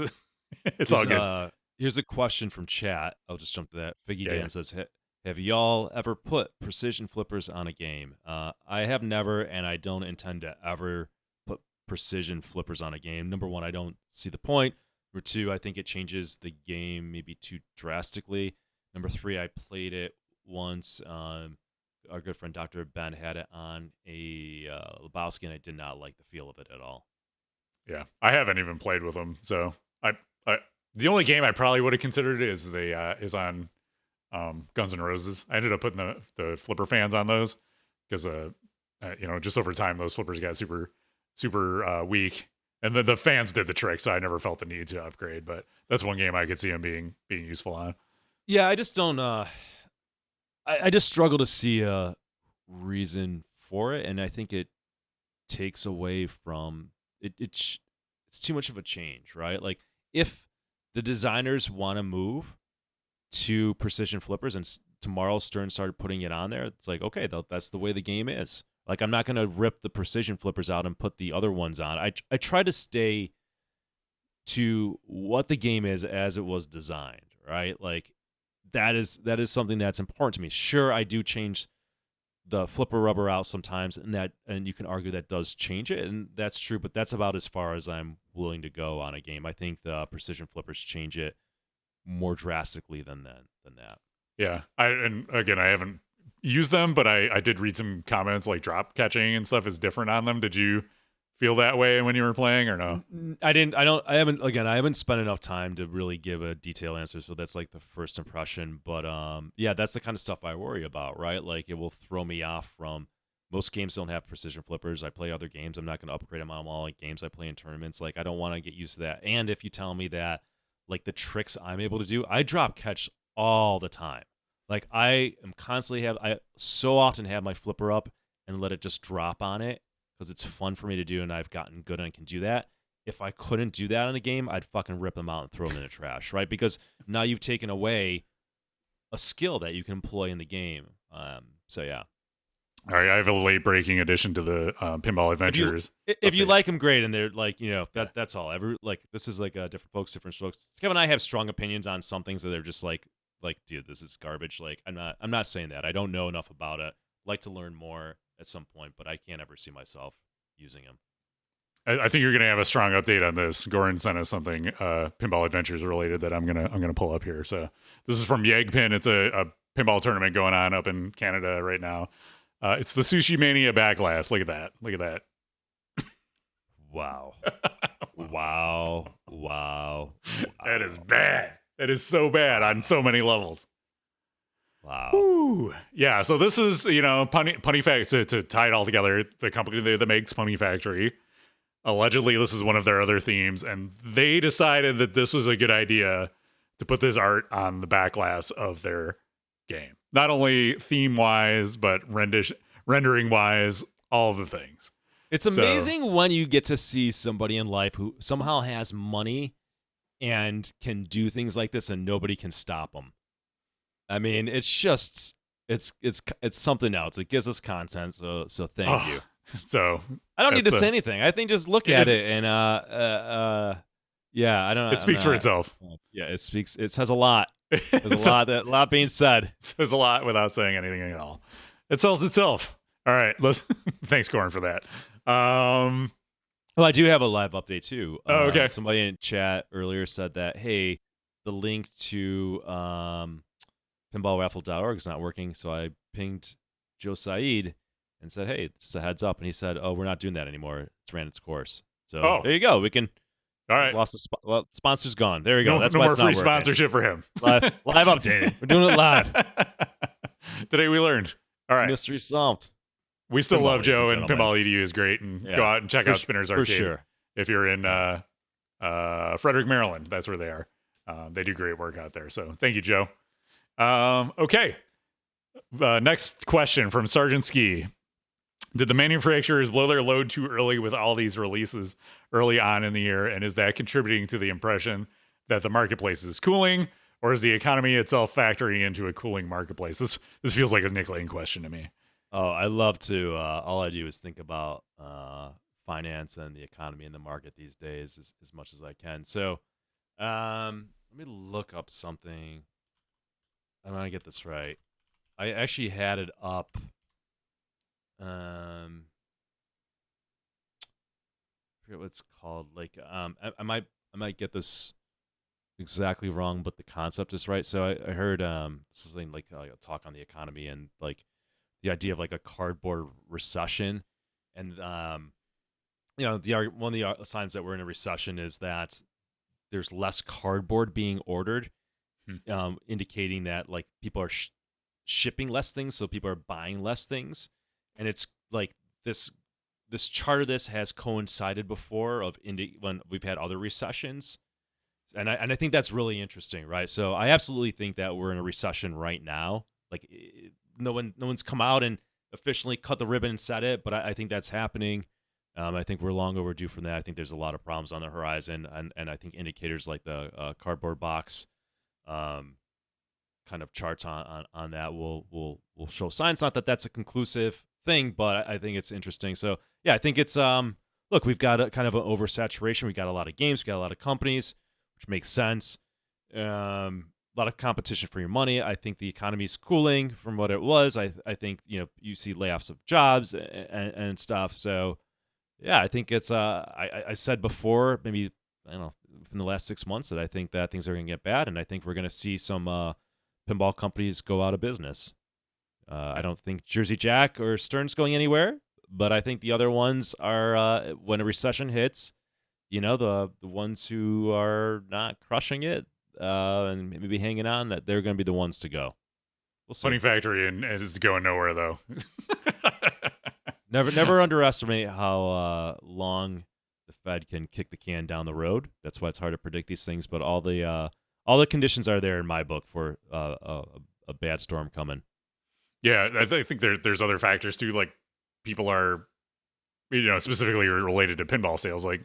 It's all good. Here's a question from chat. I'll just jump to that. Figgy Dan says, have y'all ever put precision flippers on a game? I have never, and I don't intend to ever put precision flippers on a game. Number one, I don't see the point. Number two, I think it changes the game maybe too drastically. Number three, I played it once. Our good friend Dr. Ben had it on a Lebowski, and I did not like the feel of it at all. Yeah, I haven't even played with them, so the only game I probably would have considered is on Guns N' Roses. I ended up putting the flipper fans on those because just over time those flippers got super weak, and the fans did the trick, so I never felt the need to upgrade. But that's one game I could see them being useful on. Yeah, I just don't. I just struggle to see a reason for it, and I think it takes away from it. It's too much of a change, right? Like if the designers want to move to precision flippers and tomorrow Stern started putting it on there, it's like, okay, that's the way the game is. Like I'm not going to rip the precision flippers out and put the other ones on. I try to stay to what the game is as it was designed, right? Like that is something that's important to me. Sure, I do change the flipper rubber out sometimes, and you can argue that does change it, and that's true, but that's about as far as I'm willing to go on a game. I think the precision flippers change it more drastically than that. Yeah, I haven't used them, but I did read some comments like drop catching and stuff is different on them. Did you feel that way when you were playing or no? I haven't spent enough time to really give a detailed answer, so that's like the first impression. But that's the kind of stuff I worry about, right? Like it will throw me off from most games don't have precision flippers. I play other games. I'm not going to upgrade them on all like games I play in tournaments. Like I don't want to get used to that. And if you tell me that like the tricks I'm able to do, I drop catch all the time. Like I so often have my flipper up and let it just drop on it because it's fun for me to do, and I've gotten good and I can do that. If I couldn't do that in a game, I'd fucking rip them out and throw them in the trash, right? Because now you've taken away a skill that you can employ in the game. So yeah. All right, I have a late breaking addition to the Pinball Adventures. If you like them, great, and they're like, that's all. This is like different folks, different strokes. Kevin and I have strong opinions on some things that they're just like, dude, this is garbage. Like, I'm not saying that. I don't know enough about it. Like to learn more. at some point, but I can't ever see myself using them. I think you're going to have a strong update on this. Goran sent us something Pinball Adventures related that I'm gonna pull up here. So this is from Yegpin. It's a pinball tournament going on up in Canada right now. It's the Sushi Mania Backlash. Look at that. Look at that. Wow. Wow. That is bad. That is so bad on so many levels. Wow. Woo. Yeah, so this is, Punny Factory, to tie it all together, the company that makes Punny Factory. Allegedly, this is one of their other themes, and they decided that this was a good idea to put this art on the backlash of their game. Not only theme-wise, but rendering-wise, all of the things. It's amazing when you get to see somebody in life who somehow has money and can do things like this and nobody can stop them. I mean, it's just it's something else. It gives us content, so thank you. So I don't need to say anything. I think just look at it and yeah, I don't know. It speaks for itself. Yeah, it speaks. It says a lot. There's a lot being said. It says a lot without saying anything at all. It sells itself. All right, thanks, Corin, for that. Well, I do have a live update too. Oh, okay. Somebody in chat earlier said that, hey, the link to pinballraffle.org is not working, so I pinged Joe Said and said, hey, just a heads up. And he said, oh, we're not doing that anymore. It's ran its course. So there you go. We can. All right. Lost the sponsor's gone. There you go. That's no why more it's not free working. sponsorship for him. Live updated. We're doing it live. Today we learned. All right. Mystery solved. We still Pinball, love Joe, ladies and and Pinball EDU is great. And go out and check out Spinner's Arcade. For sure. If you're in Frederick, Maryland, that's where they are. They do great work out there. So thank you, Joe. Okay. Next question from Sergeant Ski. Did the manufacturers blow their load too early with all these releases early on in the year? And is that contributing to the impression that the marketplace is cooling? Or is the economy itself factoring into a cooling marketplace? This feels like a Nick Lane question to me. Oh, I love to. All I do is think about finance and the economy and the market these days as much as I can. So let me look up something. I want to get this right. I actually had it up. I forget what it's called. Like, I might get this exactly wrong, but the concept is right. So I heard something like a talk on the economy and like the idea of like a cardboard recession, and one of the signs that we're in a recession is that there's less cardboard being ordered, indicating that like people are shipping less things, so people are buying less things. And it's like this chart of this has coincided before when we've had other recessions, and I think that's really interesting, right? So I absolutely think that we're in a recession right now. Like no one's come out and officially cut the ribbon and said it, but I think that's happening. I think we're long overdue from that. I think there's a lot of problems on the horizon, and I think indicators like the cardboard box kind of charts on that will show signs. Not that that's a conclusive thing, but I think it's interesting. So yeah, I think it's look, we've got a kind of an oversaturation. We got a lot of games, we got a lot of companies, which makes sense. A lot of competition for your money. I think the economy is cooling from what it was. I think you see layoffs of jobs and stuff. So yeah, I think it's I said before, maybe I don't know, in the last 6 months, that I think that things are going to get bad, and I think we're going to see some pinball companies go out of business. I don't think Jersey Jack or Stern's going anywhere, but I think the other ones are, when a recession hits, the ones who are not crushing it and maybe hanging on, that they're going to be the ones to go. We'll see. Funny Factory and is going nowhere though. Never underestimate how long the Fed can kick the can down the road. That's why it's hard to predict these things. But all the conditions are there in my book for a bad storm coming. Yeah, I think there's other factors too. Like people are, specifically related to pinball sales. Like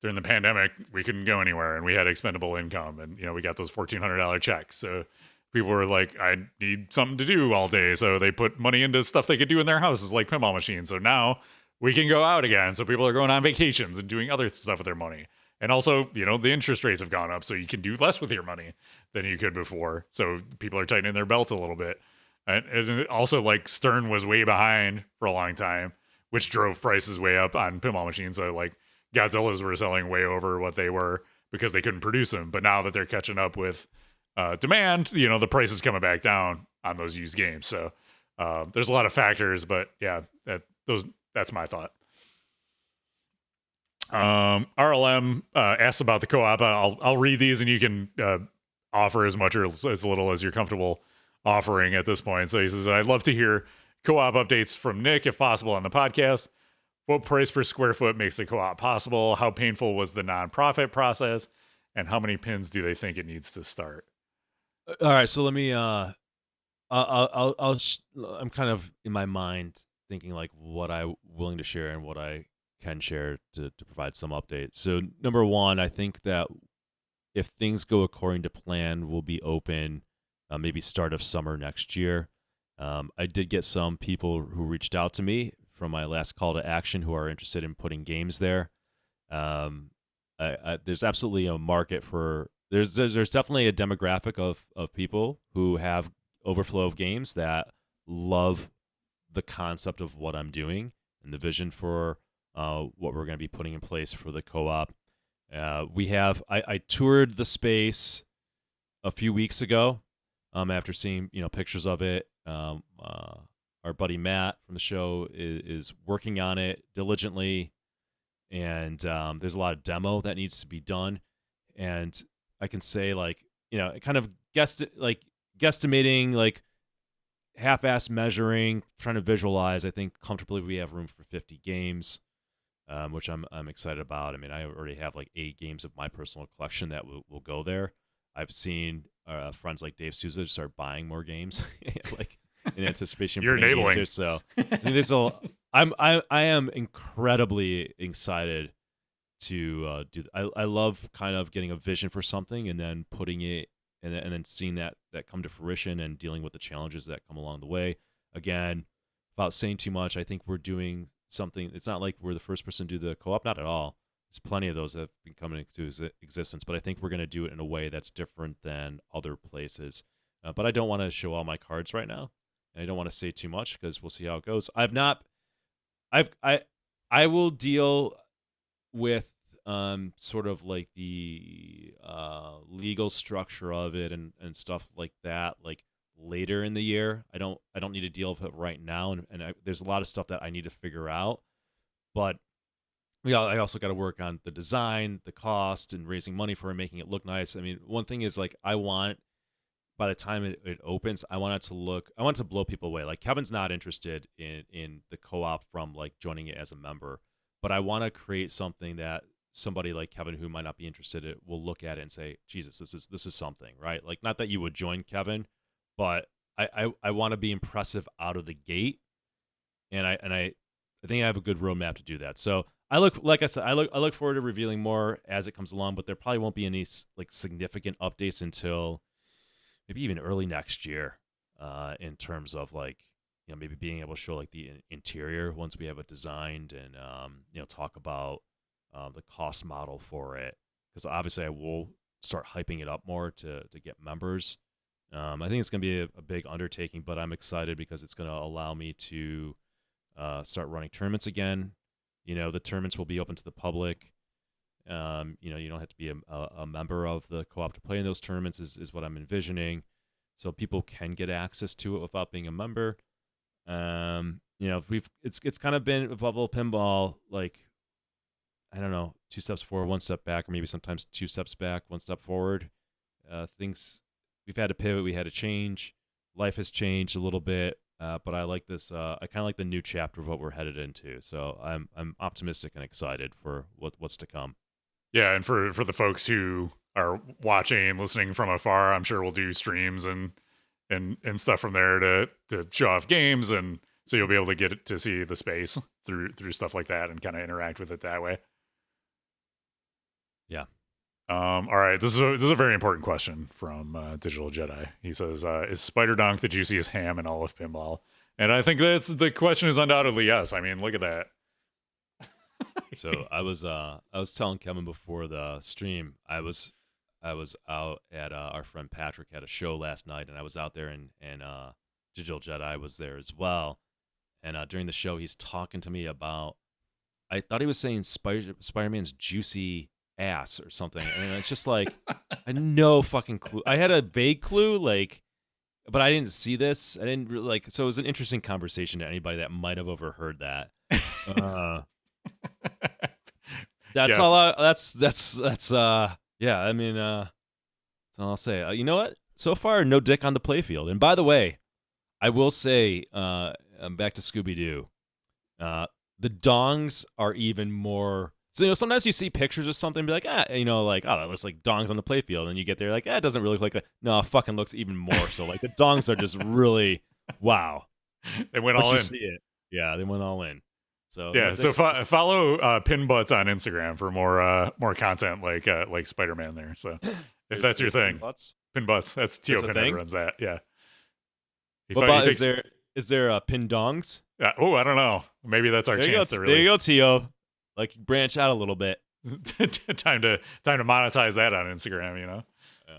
during the pandemic, we couldn't go anywhere, and we had expendable income, and we got those $1,400 checks. So people were like, I need something to do all day, so they put money into stuff they could do in their houses, like pinball machines. So now we can go out again. So people are going on vacations and doing other stuff with their money. And also, the interest rates have gone up, so you can do less with your money than you could before. So people are tightening their belts a little bit. And also, like, Stern was way behind for a long time, which drove prices way up on pinball machines. So, like, Godzillas were selling way over what they were because they couldn't produce them. But now that they're catching up with demand, you know, the price is coming back down on those used games. So there's a lot of factors, but yeah, that's my thought. RLM asks about the co-op. I'll read these, and you can offer as much or as little as you're comfortable offering at this point. So he says, I'd love to hear co-op updates from Nick, if possible, on the podcast. What price per square foot makes the co-op possible? How painful was the non-profit process? And how many pins do they think it needs to start? All right, so let me. I'm kind of in my mind thinking like what I'm willing to share and what I can share to provide some updates. So number one, I think that if things go according to plan, we'll be open maybe start of summer next year. I did get some people who reached out to me from my last call to action who are interested in putting games there. There's absolutely a market for. There's definitely a demographic of people who have overflow of games that love the concept of what I'm doing and the vision for what we're going to be putting in place for the co-op. I toured the space a few weeks ago after seeing pictures of it. Our buddy Matt from the show is working on it diligently, and there's a lot of demo that needs to be done. And I can say kind of guesstimating, like half-ass measuring, trying to visualize. I think comfortably we have room for 50 games, which I'm excited about. I mean, I already have like 8 games of my personal collection that will go there. I've seen friends like Dave Souza start buying more games, like in anticipation. You're enabling. There, so I am incredibly excited to do. I love kind of getting a vision for something and then putting it and then seeing that come to fruition and dealing with the challenges that come along the way. Again, without saying too much, I think we're doing something. It's not like we're the first person to do the co-op, not at all. There's plenty of those that have been coming into existence, but I think we're going to do it in a way that's different than other places. But I don't want to show all my cards right now, and I don't want to say too much because we'll see how it goes. I will deal with sort of like the legal structure of it and stuff like that, like later in the year. I don't need to deal with it right now, and there's a lot of stuff that I need to figure out. But I also got to work on the design, the cost, and raising money for it, making it look nice. I mean, one thing is like I want, by the time it opens, I want it to blow people away. Like Kevin's not interested in the co-op from like joining it as a member, but I want to create something that somebody like Kevin who might not be interested in it will look at it and say, Jesus, this is something, right? Like, not that you would join Kevin, but I want to be impressive out of the gate, and I think I have a good roadmap to do that. So I look forward to revealing more as it comes along, but there probably won't be any like significant updates until maybe even early next year, in terms of like maybe being able to show like the interior once we have it designed and talk about the cost model for it, because obviously I will start hyping it up more to get members. I think it's going to be a big undertaking, but I'm excited because it's going to allow me to start running tournaments again. The tournaments will be open to the public. You don't have to be a member of the co-op to play in those tournaments is what I'm envisioning. So people can get access to it without being a member. It's kind of been with Buffalo Pinball, like, I don't know, 2 steps forward, 1 step back, or maybe sometimes 2 steps back, 1 step forward. Things we've had to pivot, we had to change. Life has changed a little bit, but I like this. I kind of like the new chapter of what we're headed into. So I'm optimistic and excited for what's to come. Yeah, and for the folks who are watching and listening from afar, I'm sure we'll do streams and stuff from there to show off games, and so you'll be able to get to see the space through stuff like that and kind of interact with it that way. Yeah. All right. This is a very important question from Digital Jedi. He says, "Is Spider Donk the juiciest ham in all of pinball?" And I think the question is undoubtedly yes. I mean, look at that. So I was telling Kevin before the stream, I was out at our friend Patrick had a show last night, and I was out there and Digital Jedi was there as well. And during the show, he's talking to me about, I thought he was saying Spider-Man's juicy ass or something. And it's just like, I had no fucking clue. I had a vague clue, like, but I didn't see this. I didn't really, like, so it was an interesting conversation to anybody that might have overheard that. That's Yeah. all. That's yeah. I mean, that's all I'll say. You know what? So far, no dick on the playfield. And by the way, I will say, I'm back to Scooby-Doo. The dongs are even more. So, you know, sometimes you see pictures of something and be like, you know, like, oh, that looks like dongs on the playfield. And you get there like, it doesn't really look like that. No, it fucking looks even more. So, like, the dongs are just really, wow. They went Once all you in. see it. Yeah, they went all in. So Yeah, so follow Pin Butts on Instagram for more content like Spider-Man there. So if that's your thing, Pin Butts, that's Tio That's a Pin thing? that runs that. Yeah. What about, is there pin dongs? Oh, I don't know. Maybe that's our There chance to really. There you go, Tio. Like, branch out a little bit. time to monetize that on Instagram. You know. Yeah.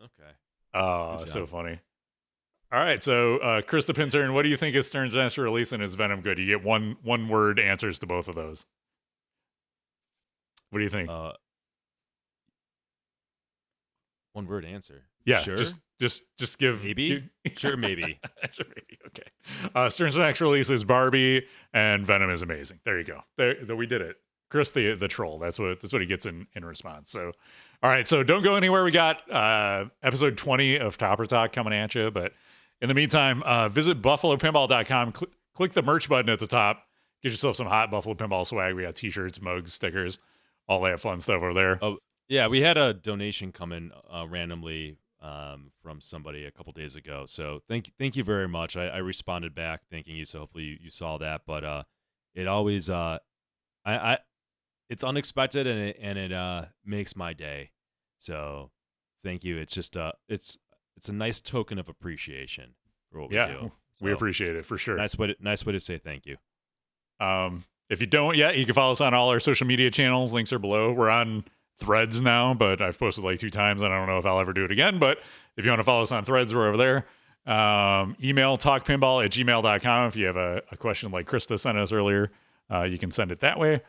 Okay. Oh, Good so job. funny. All right, so Chris the Pintern, what do you think is Stern's next release and is Venom good? You get one word answers to both of those. What do you think? One word answer. Yeah, Sure. just give Maybe. Sure, maybe. Sure, maybe. Okay. Stern's next release is Barbie, and Venom is amazing. There you go. There we did it. Chris the troll. That's what he gets in response. So, all right. So don't go anywhere. We got episode 20 of Topper Talk coming at you. But in the meantime, visit buffalopinball.com. Click the merch button at the top. Get yourself some hot Buffalo Pinball swag. We got t-shirts, mugs, stickers, all that fun stuff over there. Oh, yeah. We had a donation come in randomly from somebody a couple days ago. So thank you very much. I responded back thanking you. So hopefully you saw that. But it always it's unexpected and it makes my day. So thank you. It's just it's a nice token of appreciation for what we do. We So, appreciate it for sure. Nice way to say thank you. If you don't yet, you can follow us on all our social media channels. Links are below. We're on Threads now, but I've posted like 2 times and I don't know if I'll ever do it again. But if you want to follow us on Threads, we're over there. Email talkpinball@gmail.com. If you have a question like Krista sent us earlier, you can send it that way.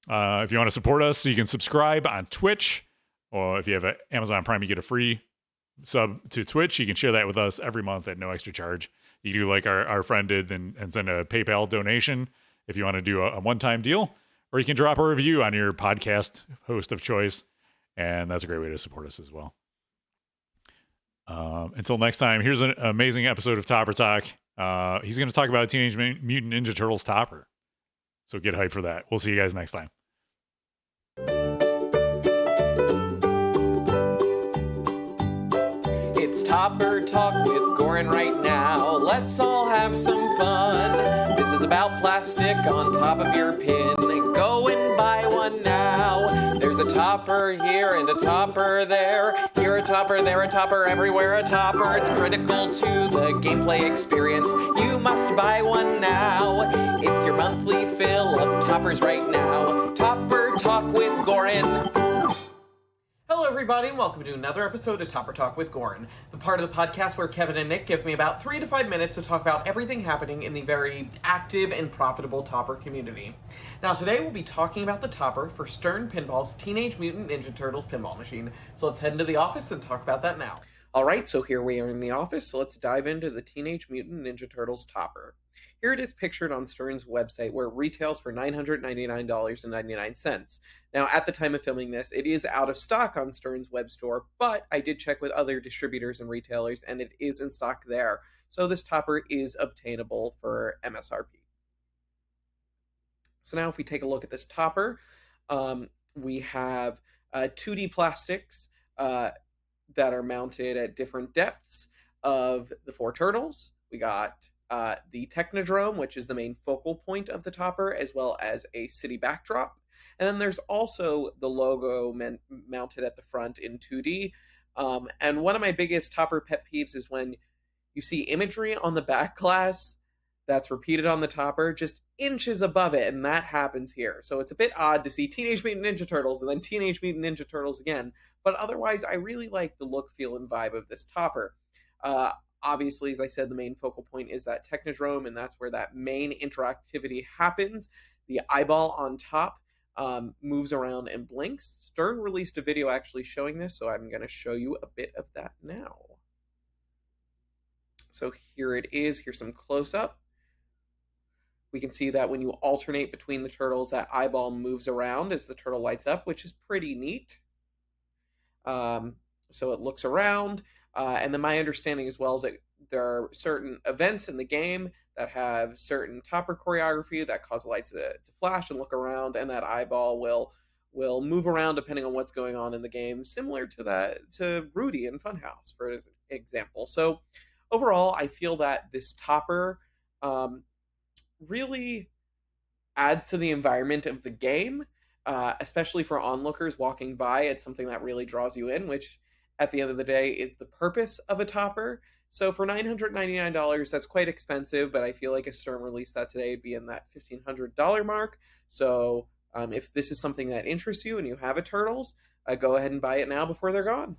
If you want to support us, you can subscribe on Twitch, or if you have an Amazon Prime, you get a free sub to Twitch. You can share that with us every month at no extra charge. You can do like our friend did and send a PayPal donation if you want to do a one-time deal, or you can drop a review on your podcast host of choice, and that's a great way to support us as well. Until next time, here's an amazing episode of Topper Talk. He's going to talk about Teenage Mutant Ninja Turtles Topper. So get hyped for that. We'll see you guys next time. It's Topper Talk with Goran right now. Let's all have some fun. This is about plastic on top of your pin. Go and buy one now. There's a topper here and a topper there. Here a topper, there a topper, everywhere a topper. It's critical to the gameplay experience. You must buy one now. It's your monthly fill of toppers right now. Topper Talk with Goran. Hello, everybody, and welcome to another episode of Topper Talk with Goran, the part of the podcast where Kevin and Nick give me about 3 to 5 minutes to talk about everything happening in the very active and profitable Topper community. Now, today we'll be talking about the Topper for Stern Pinball's Teenage Mutant Ninja Turtles pinball machine. So let's head into the office and talk about that now. Alright, so here we are in the office, so let's dive into the Teenage Mutant Ninja Turtles Topper. Here it is pictured on Stern's website, where it retails for $999.99. Now, at the time of filming this, it is out of stock on Stern's web store, but I did check with other distributors and retailers, and it is in stock there. So this topper is obtainable for MSRP. So now if we take a look at this topper, we have 2D plastics that are mounted at different depths of the 4 turtles. We got the Technodrome, which is the main focal point of the topper, as well as a city backdrop. And then there's also the logo mounted at the front in 2D. And one of my biggest topper pet peeves is when you see imagery on the back glass that's repeated on the topper just inches above it, and that happens here. So it's a bit odd to see Teenage Mutant Ninja Turtles and then Teenage Mutant Ninja Turtles again. But otherwise, I really like the look, feel, and vibe of this topper. Obviously, as I said, the main focal point is that Technodrome, and that's where that main interactivity happens. The eyeball on top moves around and blinks. Stern released a video actually showing this, so I'm going to show you a bit of that now. So here it is. Here's some close-up. We can see that when you alternate between the turtles, that eyeball moves around as the turtle lights up, which is pretty neat. So it looks around. And then my understanding as well is that there are certain events in the game that have certain topper choreography that cause the lights to flash and look around, and that eyeball will move around depending on what's going on in the game, similar to Rudy in Funhouse, for example. So overall, I feel that this topper really adds to the environment of the game, especially for onlookers walking by. It's something that really draws you in, which at the end of the day is the purpose of a topper. So for $999, that's quite expensive, but I feel like if Stern released that today, it'd be in that $1,500 mark. So if this is something that interests you and you have a Turtles, go ahead and buy it now before they're gone.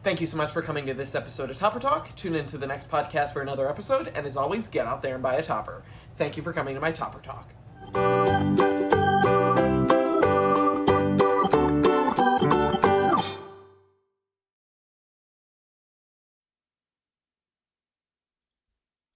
Thank you so much for coming to this episode of Topper Talk. Tune into the next podcast for another episode, and as always, get out there and buy a topper. Thank you for coming to my Topper Talk.